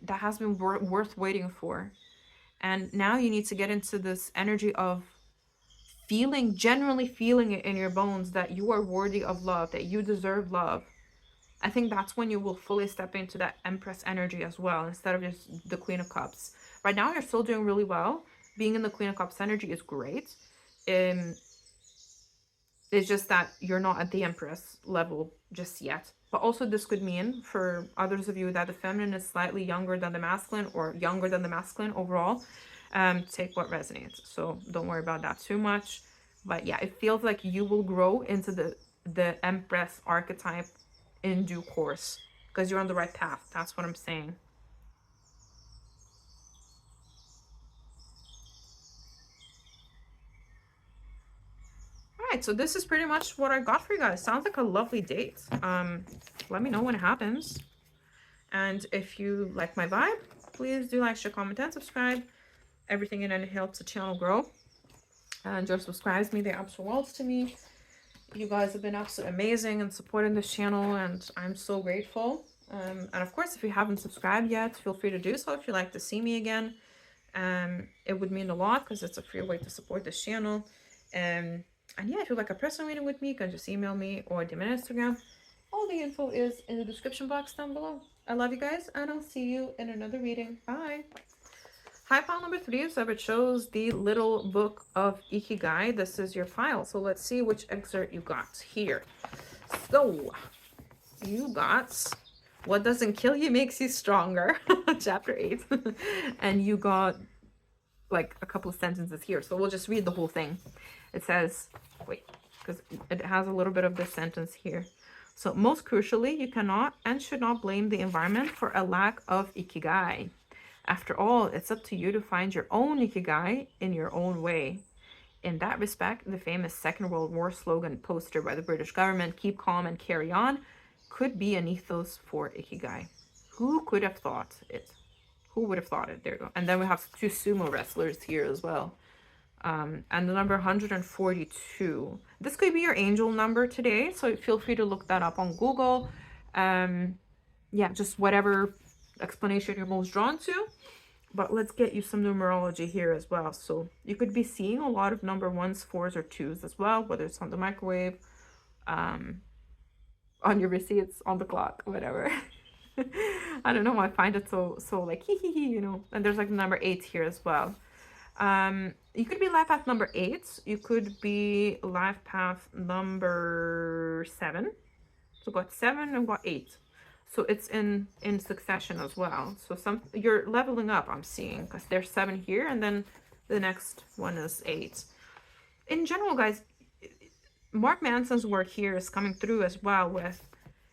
has been worth waiting for. And now you need to get into this energy of genuinely feeling it in your bones that you are worthy of love, that you deserve love. I think that's when you will fully step into that Empress energy as well, instead of just the Queen of Cups. Right now, you're still doing really well. Being in the Queen of Cups energy is great. It's just that you're not at the Empress level just yet. But also, this could mean for others of you that the feminine is slightly younger than the masculine, or younger than the masculine overall. Take what resonates. So don't worry about that too much. But yeah, it feels like you will grow into the Empress archetype in due course, because you're on the right path. That's what I'm saying. All right, so this is pretty much what I got for you guys. Sounds like a lovely date. Let me know when it happens. And if you like my vibe, please do like, share, comment, and subscribe. Everything in it helps the channel grow. And just subscribes me the absolute worlds to me. You guys have been absolutely amazing and supporting this channel, and I'm so grateful. And of course, if you haven't subscribed yet, feel free to do so if you'd like to see me again. It would mean a lot because it's a free way to support this channel. And yeah, if you'd like a personal reading with me, you can just email me or DM me on Instagram. All the info is in the description box down below. I love you guys, and I'll see you in another reading. Bye. Hi, pile number 3. So it shows the little book of Ikigai. This is your file. So let's see which excerpt you got here. So you got What Doesn't Kill You Makes You Stronger, chapter 8. And you got like a couple of sentences here. So we'll just read the whole thing. It says, wait, because it has a little bit of this sentence here. So most crucially, you cannot and should not blame the environment for a lack of Ikigai. After all, it's up to you to find your own Ikigai in your own way. In that respect, the famous Second World War slogan poster by the British government, "Keep calm and carry on," could be an ethos for Ikigai. Who could have thought it? Who would have thought it? There you go. And then we have two sumo wrestlers here as well. And the number 142. This could be your angel number today, so feel free to look that up on Google. Yeah, just whatever explanation you're most drawn to. But let's get you some numerology here as well. So you could be seeing a lot of number ones, fours, or twos as well, whether it's on the microwave, on your receipts, on the clock, whatever. I don't know. I find it so like hee hee hee, you know. And there's like the number 8 here as well. You could be life path number 8. You could be life path number 7. So got 7 and got 8. So it's in succession as well. So you're leveling up, I'm seeing, because there's 7 here, and then the next one is 8. In general, guys, Mark Manson's work here is coming through as well with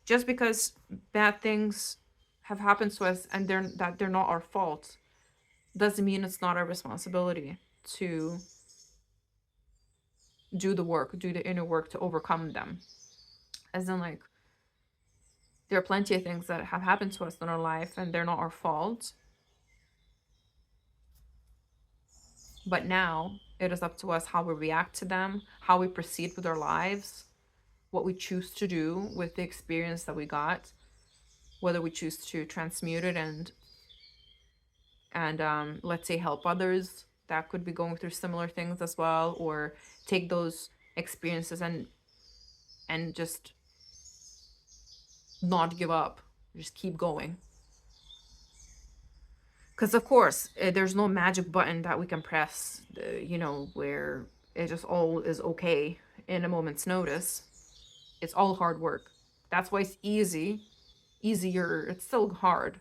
just because bad things have happened to us and they're not our fault doesn't mean it's not our responsibility to do the work, do the inner work to overcome them. As in, like, there are plenty of things that have happened to us in our life and they're not our fault. But now it is up to us how we react to them, how we proceed with our lives, what we choose to do with the experience that we got, whether we choose to transmute it and let's say help others that could be going through similar things as well, or take those experiences and just not give up, just keep going. Because of course there's no magic button that we can press, where it just all is okay in a moment's notice. It's all hard work. That's why it's easier. It's still hard,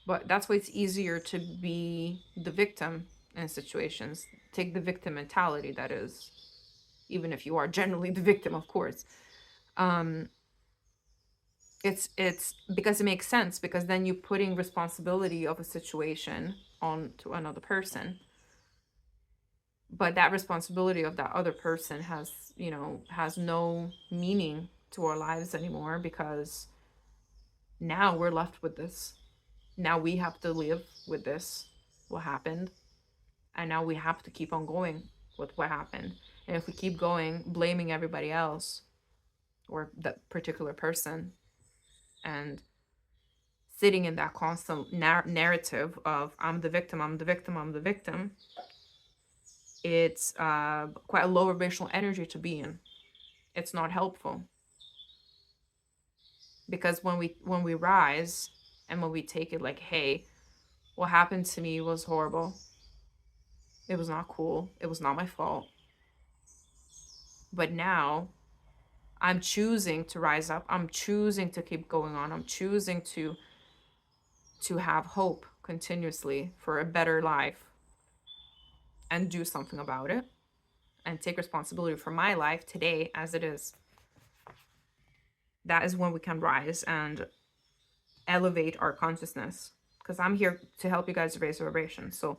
but that's why it's easier to be the victim in situations. Take the victim mentality, that is, even if you are generally the victim, of course. It's because it makes sense, because then you're putting responsibility of a situation on to another person. But that responsibility of that other person has no meaning to our lives anymore, because now we're left with this. Now we have to live with this, what happened. And now we have to keep on going with what happened. And if we keep going, blaming everybody else or that particular person, and sitting in that constant narrative of I'm the victim, I'm the victim, I'm the victim, it's quite a low vibrational energy to be in. It's not helpful. Because when we rise and when we take it like, hey, what happened to me was horrible. It was not cool. It was not my fault. But now I'm choosing to rise up. I'm choosing to keep going on. I'm choosing to have hope continuously for a better life and do something about it and take responsibility for my life today as it is. That is when we can rise and elevate our consciousness, because I'm here to help you guys raise vibration. So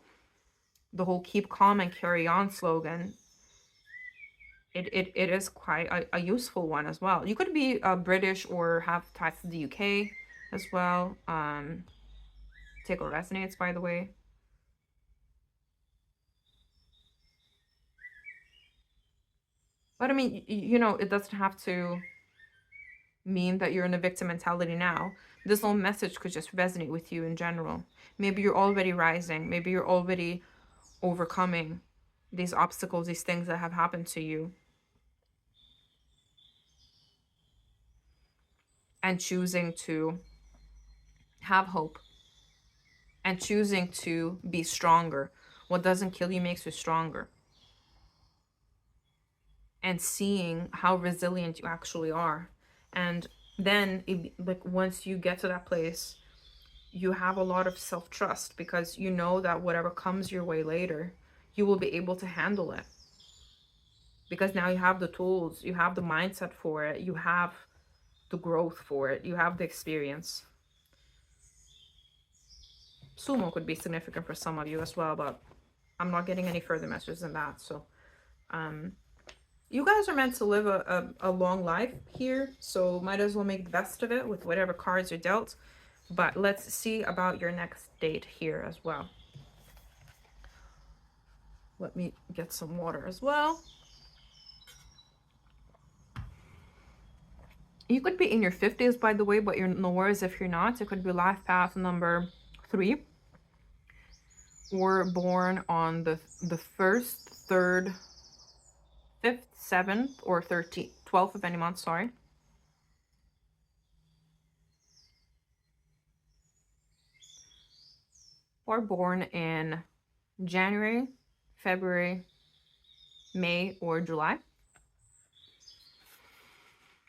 the whole "keep calm and carry on" slogan, it is quite a useful one as well. You could be British or have ties to the UK as well. Tickle resonates, by the way. But I mean, it doesn't have to mean that you're in a victim mentality now. This whole message could just resonate with you in general. Maybe you're already rising. Maybe you're already overcoming these obstacles, these things that have happened to you, and choosing to have hope and choosing to be stronger. What doesn't kill you makes you stronger. And seeing how resilient you actually are. And then like once you get to that place, you have a lot of self-trust, because you know that whatever comes your way later, you will be able to handle it, because now you have the tools, you have the mindset for it, you have the growth for it, you have the experience. Sumo could be significant for some of you as well, but I'm not getting any further messages than that. So you guys are meant to live a long life here, so might as well make the best of it with whatever cards you're dealt. But let's see about your next date here as well. Let me get some water as well. You could be in your 50s, by the way, but you're no worries if you're not. It could be life path number 3, or born on the 1st, 3rd, 5th, 7th, or 13th, 12th of any month, sorry. Or born in January, February, May, or July.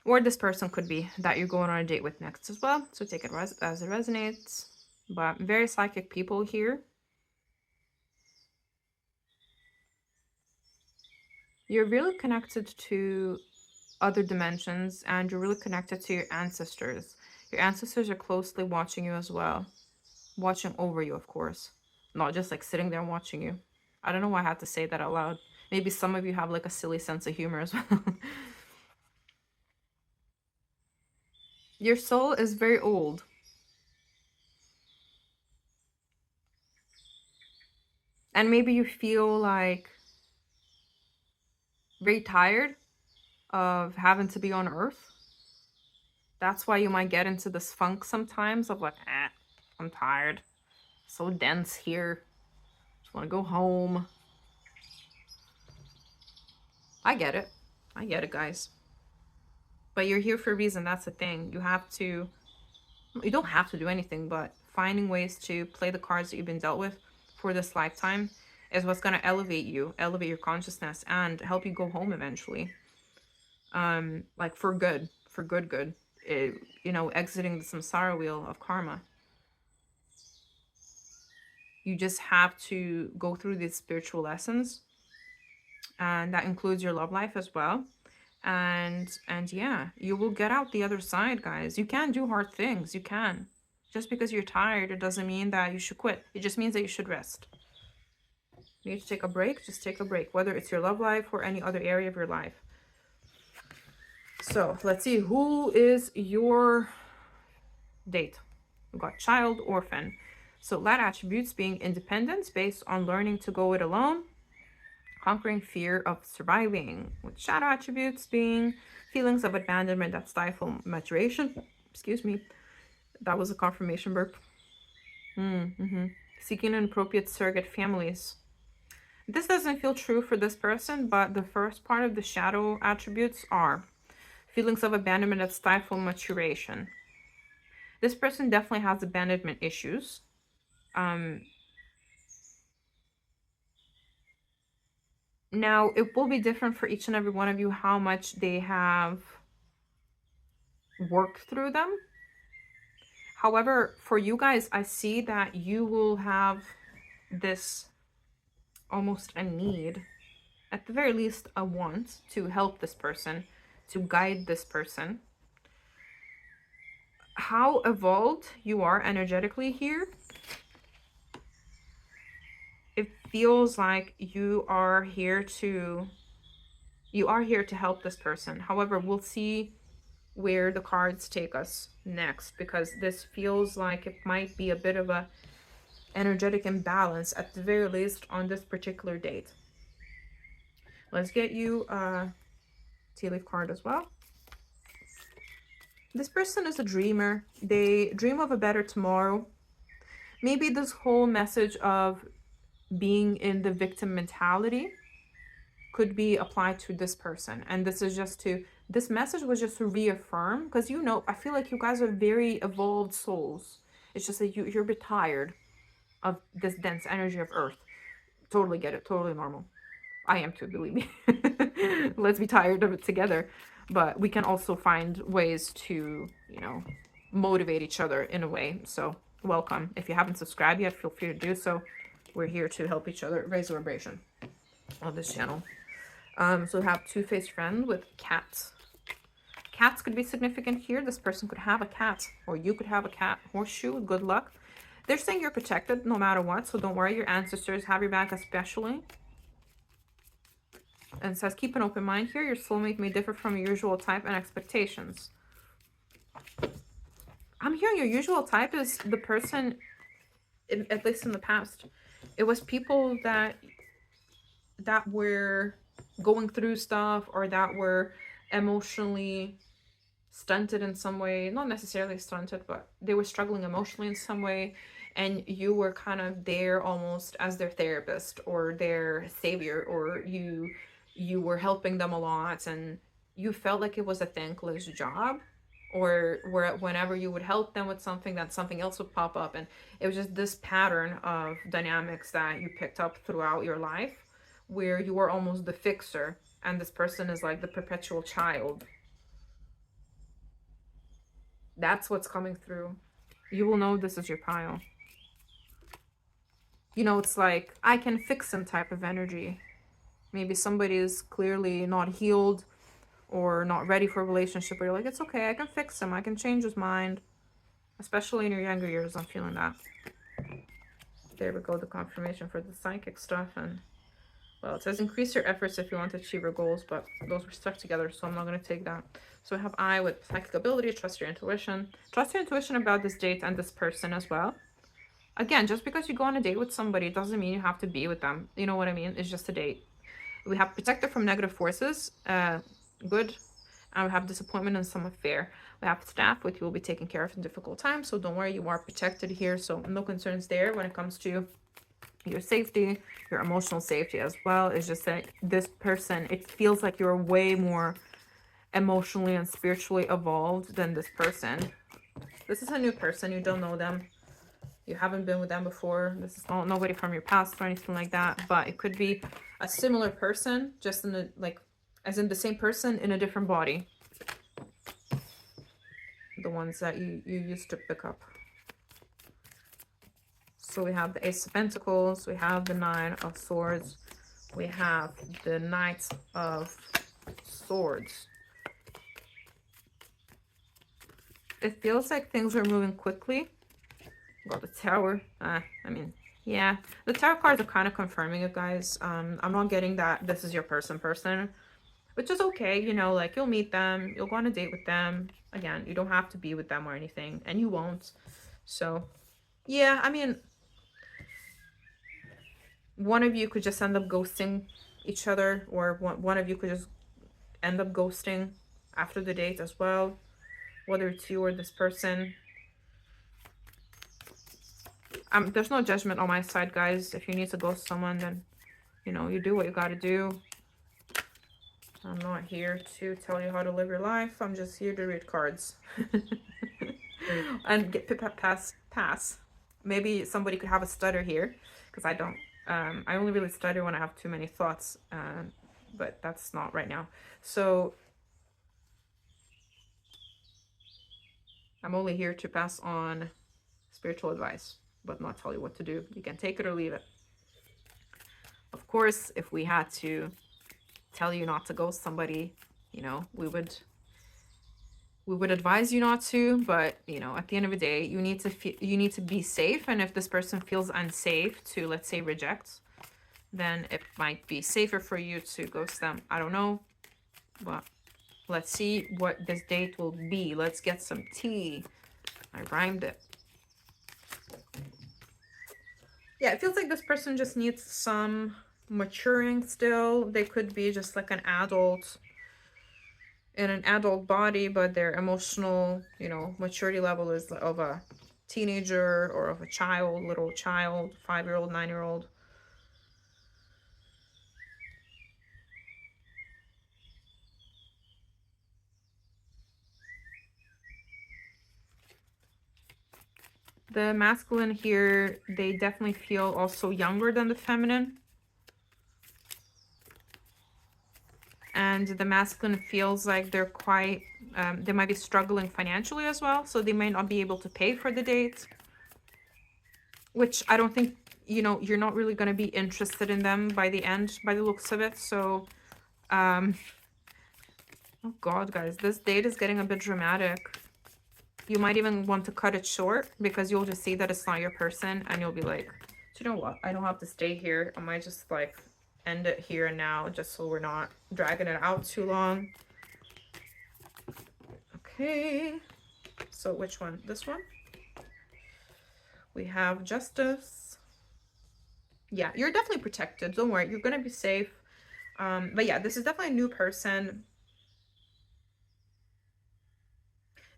Or this person could be that you're going on a date with next as well. So take it as it resonates. But very psychic people here. You're really connected to other dimensions, and you're really connected to your ancestors. Your ancestors are closely watching you as well. Watching over you, of course. Not just like sitting there watching you. I don't know why I had to say that out loud. Maybe some of you have like a silly sense of humor as well. Your soul is very old. And maybe you feel like very tired of having to be on Earth. That's why you might get into this funk sometimes of like, I'm tired. So dense here. Just want to go home. I get it. I get it, guys. But you're here for a reason. That's the thing. You don't have to do anything, but finding ways to play the cards that you've been dealt with for this lifetime is what's going to elevate you, elevate your consciousness, and help you go home eventually. Like for good, good. Exiting the samsara wheel of karma. You just have to go through these spiritual lessons, and that includes your love life as well. And yeah, you will get out the other side, guys. You can do hard things. You can. Just because you're tired, it doesn't mean that you should quit. It just means that you should rest. You need to take a break, just take a break, whether it's your love life or any other area of your life. So let's see, who is your date? We've got child, orphan. So light attributes being independence based on learning to go it alone, conquering fear of surviving, with shadow attributes being feelings of abandonment that stifle maturation. Excuse me, that was a confirmation burp. Seeking inappropriate surrogate families. This doesn't feel true for this person, but the first part of the shadow attributes are feelings of abandonment that stifle maturation. This person definitely has abandonment issues. Now, it will be different for each and every one of you how much they have worked through them. However, for you guys, I see that you will have this almost a need, at the very least a want to help this person, to guide this person. How evolved you are energetically here, it feels like you are here to help this person. However, we'll see where the cards take us next, because this feels like it might be a bit of a energetic imbalance at the very least on this particular date. Let's get you a tea leaf card as well. This person is a dreamer. They dream of a better tomorrow. Maybe this whole message of being in the victim mentality could be applied to this person. And this message was just to reaffirm, because I feel like you guys are very evolved souls. It's just that you're a bit tired of this dense energy of Earth. Totally get it. Totally normal. I am too, believe me. Let's be tired of it together. But we can also find ways to, motivate each other in a way. So welcome. If you haven't subscribed yet, feel free to do so. We're here to help each other raise the vibration on this channel. So we have two-faced friend with cats. Cats could be significant here. This person could have a cat, or you could have a cat. Horseshoe, good luck. They're saying you're protected no matter what, so don't worry. Your ancestors have your back especially. And it says, keep an open mind here. Your soulmate may differ from your usual type and expectations. I'm hearing your usual type is the person, at least in the past, it was people that were going through stuff, or that were emotionally stunted in some way. Not necessarily stunted, but they were struggling emotionally in some way, and you were kind of there almost as their therapist or their savior, or you were helping them a lot, and you felt like it was a thankless job, or where whenever you would help them with something, that something else would pop up. And it was just this pattern of dynamics that you picked up throughout your life, where you were almost the fixer and this person is like the perpetual child. That's what's coming through. You will know this is your pile. You know, it's like, I can fix him type of energy. Maybe somebody is clearly not healed or not ready for a relationship, where you're like, it's okay, I can fix him, I can change his mind. Especially in your younger years, I'm feeling that. There we go, the confirmation for the psychic stuff. And, well, it says increase your efforts if you want to achieve your goals, but those were stuck together, so I'm not going to take that. So we have I with psychic ability, trust your intuition. Trust your intuition about this date and this person as well. Again, just because you go on a date with somebody doesn't mean you have to be with them. You know what I mean? It's just a date. We have protected from negative forces, good. And we have disappointment and some affair. We have staff, which you will be taken care of in difficult times. So don't worry, you are protected here. So no concerns there when it comes to your safety, your emotional safety as well. It's just that this person, it feels like you're way more emotionally and spiritually evolved than this person. This is a new person. You don't know them. You haven't been with them before. This is not nobody from your past or anything like that. But it could be a similar person, just in the, like, as in the same person in a different body. The ones that you used to pick up. So we have the Ace of Pentacles, we have the Nine of Swords, we have the Knight of Swords. It feels like things are moving quickly. Got the Tower. I mean, yeah. The Tower cards are kind of confirming it, guys. I'm not getting that this is your person, which is okay. You know, like, you'll meet them, you'll go on a date with them. Again, you don't have to be with them or anything, and you won't. So, yeah, I mean, one of you could just end up ghosting each other, or one of you could just end up ghosting after the date as well, whether it's you or this person. There's no judgment on my side, guys. If you need to ghost someone, then, you know, you do what you gotta do. I'm not here to tell you how to live your life. I'm just here to read cards. And get pass. Maybe somebody could have a stutter here, because I don't. I only really stutter when I have too many thoughts, but that's not right now. So I'm only here to pass on spiritual advice, but not tell you what to do. You can take it or leave it. Of course, if we had to tell you not to ghost somebody, you know, we would advise you not to. But, you know, at the end of the day, you need to be safe. And if this person feels unsafe to, let's say, reject, then it might be safer for you to ghost them. I don't know, but let's see what this date will be. Let's get some tea. I rhymed it. Yeah, it feels like this person just needs some maturing still. They could be just like an adult in an adult body, but their emotional, you know, maturity level is of a teenager or of a child, little child, 5-year-old, 9-year-old. The masculine here, they definitely feel also younger than the feminine. And the masculine feels like they're quite, they might be struggling financially as well. So they may not be able to pay for the date. Which I don't think, you know, you're not really going to be interested in them by the end, by the looks of it. So, oh God, guys, this date is getting a bit dramatic. You might even want to cut it short because you'll just see that it's not your person and you'll be like, do you know what? I don't have to stay here. I might just like end it here and now just so we're not dragging it out too long. Okay. So which one? This one? We have justice. Yeah, you're definitely protected. Don't worry. You're going to be safe. But yeah, this is definitely a new person.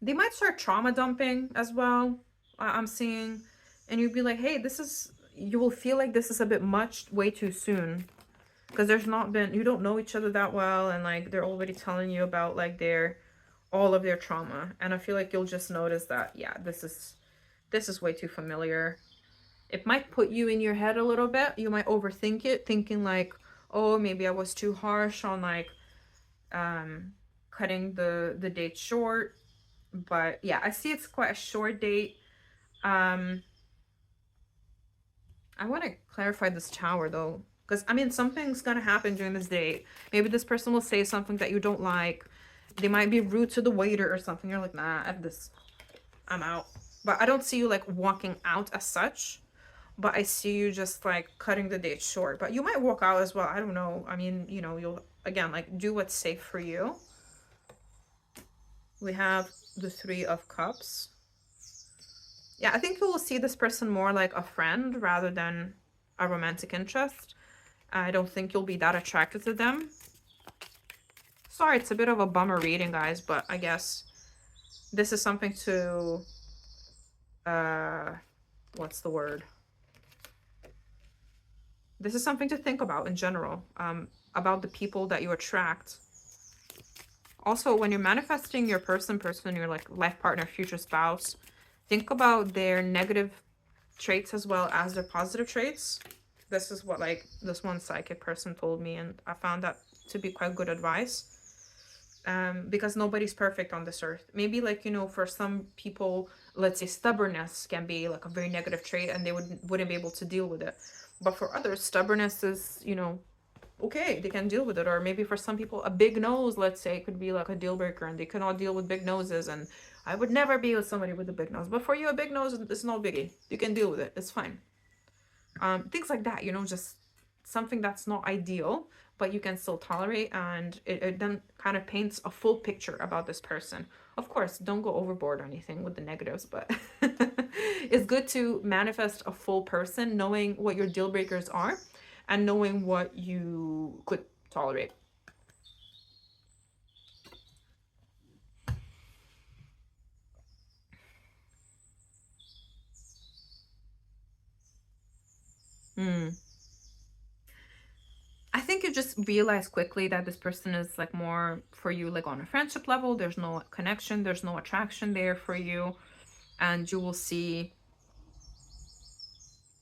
They might start trauma dumping as well. I'm seeing. And you'd be like, hey, this is, you will feel like this is a bit much way too soon. Because there's not been, you don't know each other that well. And like, they're already telling you about like all of their trauma. And I feel like you'll just notice that, yeah, this is way too familiar. It might put you in your head a little bit. You might overthink it, thinking like, oh, maybe I was too harsh on like cutting the date short. But yeah, I see it's quite a short date. I want to clarify this tower though, because I mean, something's gonna happen during this date. Maybe this person will say something that you don't like. They might be rude to the waiter or something. You're like, nah, I'm out. But I don't see you like walking out as such. But I see you just like cutting the date short. But you might walk out as well. I don't know. I mean, you know, you'll again like do what's safe for you. We have the Three of Cups. Yeah, I think you will see this person more like a friend rather than a romantic interest. I don't think you'll be that attracted to them. Sorry, it's a bit of a bummer reading, guys, but I guess this is something to, what's the word? This is something to think about in general, about the people that you attract. Also, when you're manifesting your person, your like life partner, future spouse, think about their negative traits as well as their positive traits. This is what like this one psychic person told me, and I found that to be quite good advice. Because nobody's perfect on this earth. Maybe like, you know, for some people, let's say stubbornness can be like a very negative trait and they wouldn't be able to deal with it. But for others, stubbornness is, you know, okay, they can deal with it. Or maybe for some people, a big nose, let's say, could be like a deal breaker and they cannot deal with big noses. And I would never be with somebody with a big nose. But for you, a big nose is no biggie. You can deal with it. It's fine. Things like that, you know, just something that's not ideal, but you can still tolerate, and it then kind of paints a full picture about this person. Of course, don't go overboard or anything with the negatives, but it's good to manifest a full person, knowing what your deal breakers are and knowing what you could tolerate. I think you just realize quickly that this person is like more for you, like on a friendship level. There's no connection, there's no attraction there for you. And you will see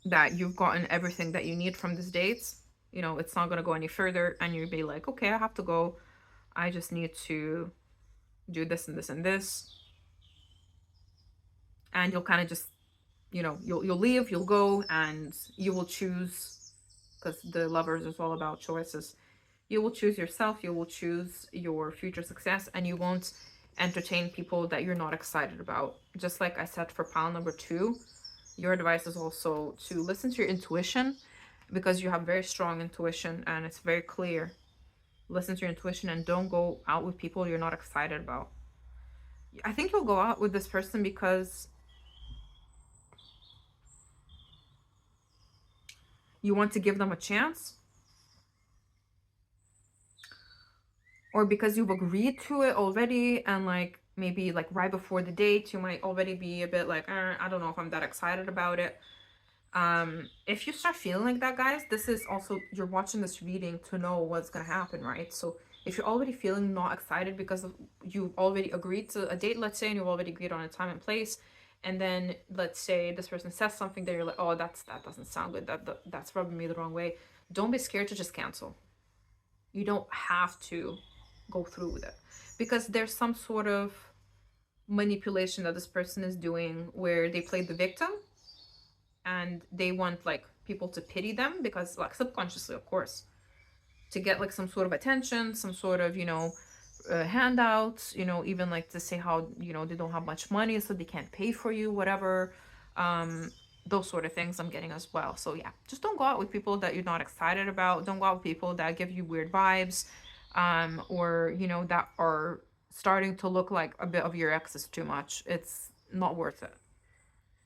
that you've gotten everything that you need from this date. You know, it's not going to go any further. And you'll be like, okay, I have to go. I just need to do this and this and this. And you'll kind of just, you know, you'll leave, you'll go, and you will choose, because the Lovers is all about choices. You will choose yourself, you will choose your future success, and you won't entertain people that you're not excited about. Just like I said for pile number 2, your advice is also to listen to your intuition, because you have very strong intuition and it's very clear. Listen to your intuition and don't go out with people you're not excited about. I think you'll go out with this person because you want to give them a chance, or because you've agreed to it already, and like maybe like right before the date you might already be a bit like, I don't know if I'm that excited about it. If you start feeling like that, guys, this is also, you're watching this reading to know what's gonna happen, right? So if you're already feeling not excited because you've already agreed to a date, let's say, and you've already agreed on a time and place, and then let's say this person says something that you're like, oh, that doesn't sound good, that's rubbing me the wrong way, don't be scared to just cancel. You don't have to go through with it, because there's some sort of manipulation that this person is doing where they play the victim and they want like people to pity them, because like subconsciously, of course, to get like some sort of attention, some sort of, you know, handouts, you know, even like to say how, you know, they don't have much money so they can't pay for you, whatever. Those sort of things I'm getting as well. So yeah, just don't go out with people that you're not excited about. Don't go out with people that give you weird vibes, or you know, that are starting to look like a bit of your exes too much. It's not worth it.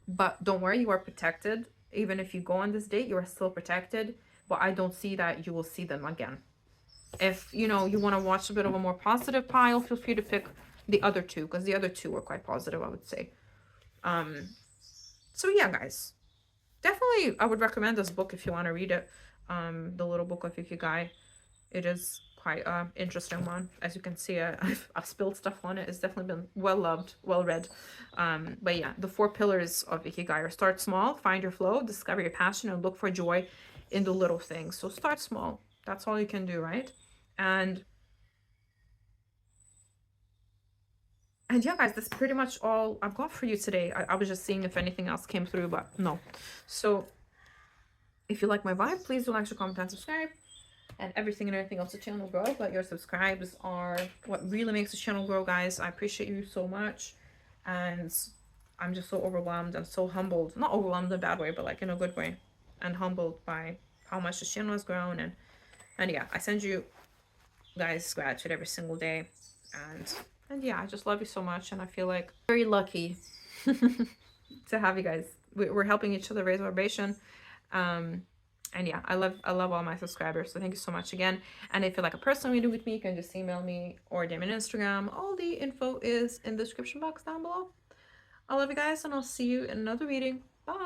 But don't worry, you are protected. Even if you go on this date, you are still protected. But I don't see that you will see them again. If you know you want to watch a bit of a more positive pile, feel free to pick the other two, because the other two were quite positive, I would say. Um, so yeah, guys, definitely I would recommend this book if you want to read it. The Little Book of Ikigai. It is quite interesting one. As you can see, I've spilled stuff on it. It's definitely been well loved, well read. But yeah, the 4 pillars of Ikigai are: start small, find your flow, discover your passion, and look for joy in the little things. So start small. That's all you can do, right? And yeah, guys, that's pretty much all I've got for you today. I was just seeing if anything else came through, but no. So if you like my vibe, please do like, share, comment, and subscribe. And everything and anything else the channel grow. But your subscribes are what really makes the channel grow, guys. I appreciate you so much. And I'm just so overwhelmed and so humbled. Not overwhelmed in a bad way, but like in a good way. And humbled by how much the channel has grown. And yeah, I send you guys gratitude every single day. And yeah, I just love you so much. And I feel like very lucky to have you guys. We're helping each other raise vibration. And yeah, I love all my subscribers. So thank you so much again. And if you'd like a personal reading with me, you can just email me or DM me on Instagram. All the info is in the description box down below. I love you guys, and I'll see you in another reading. Bye.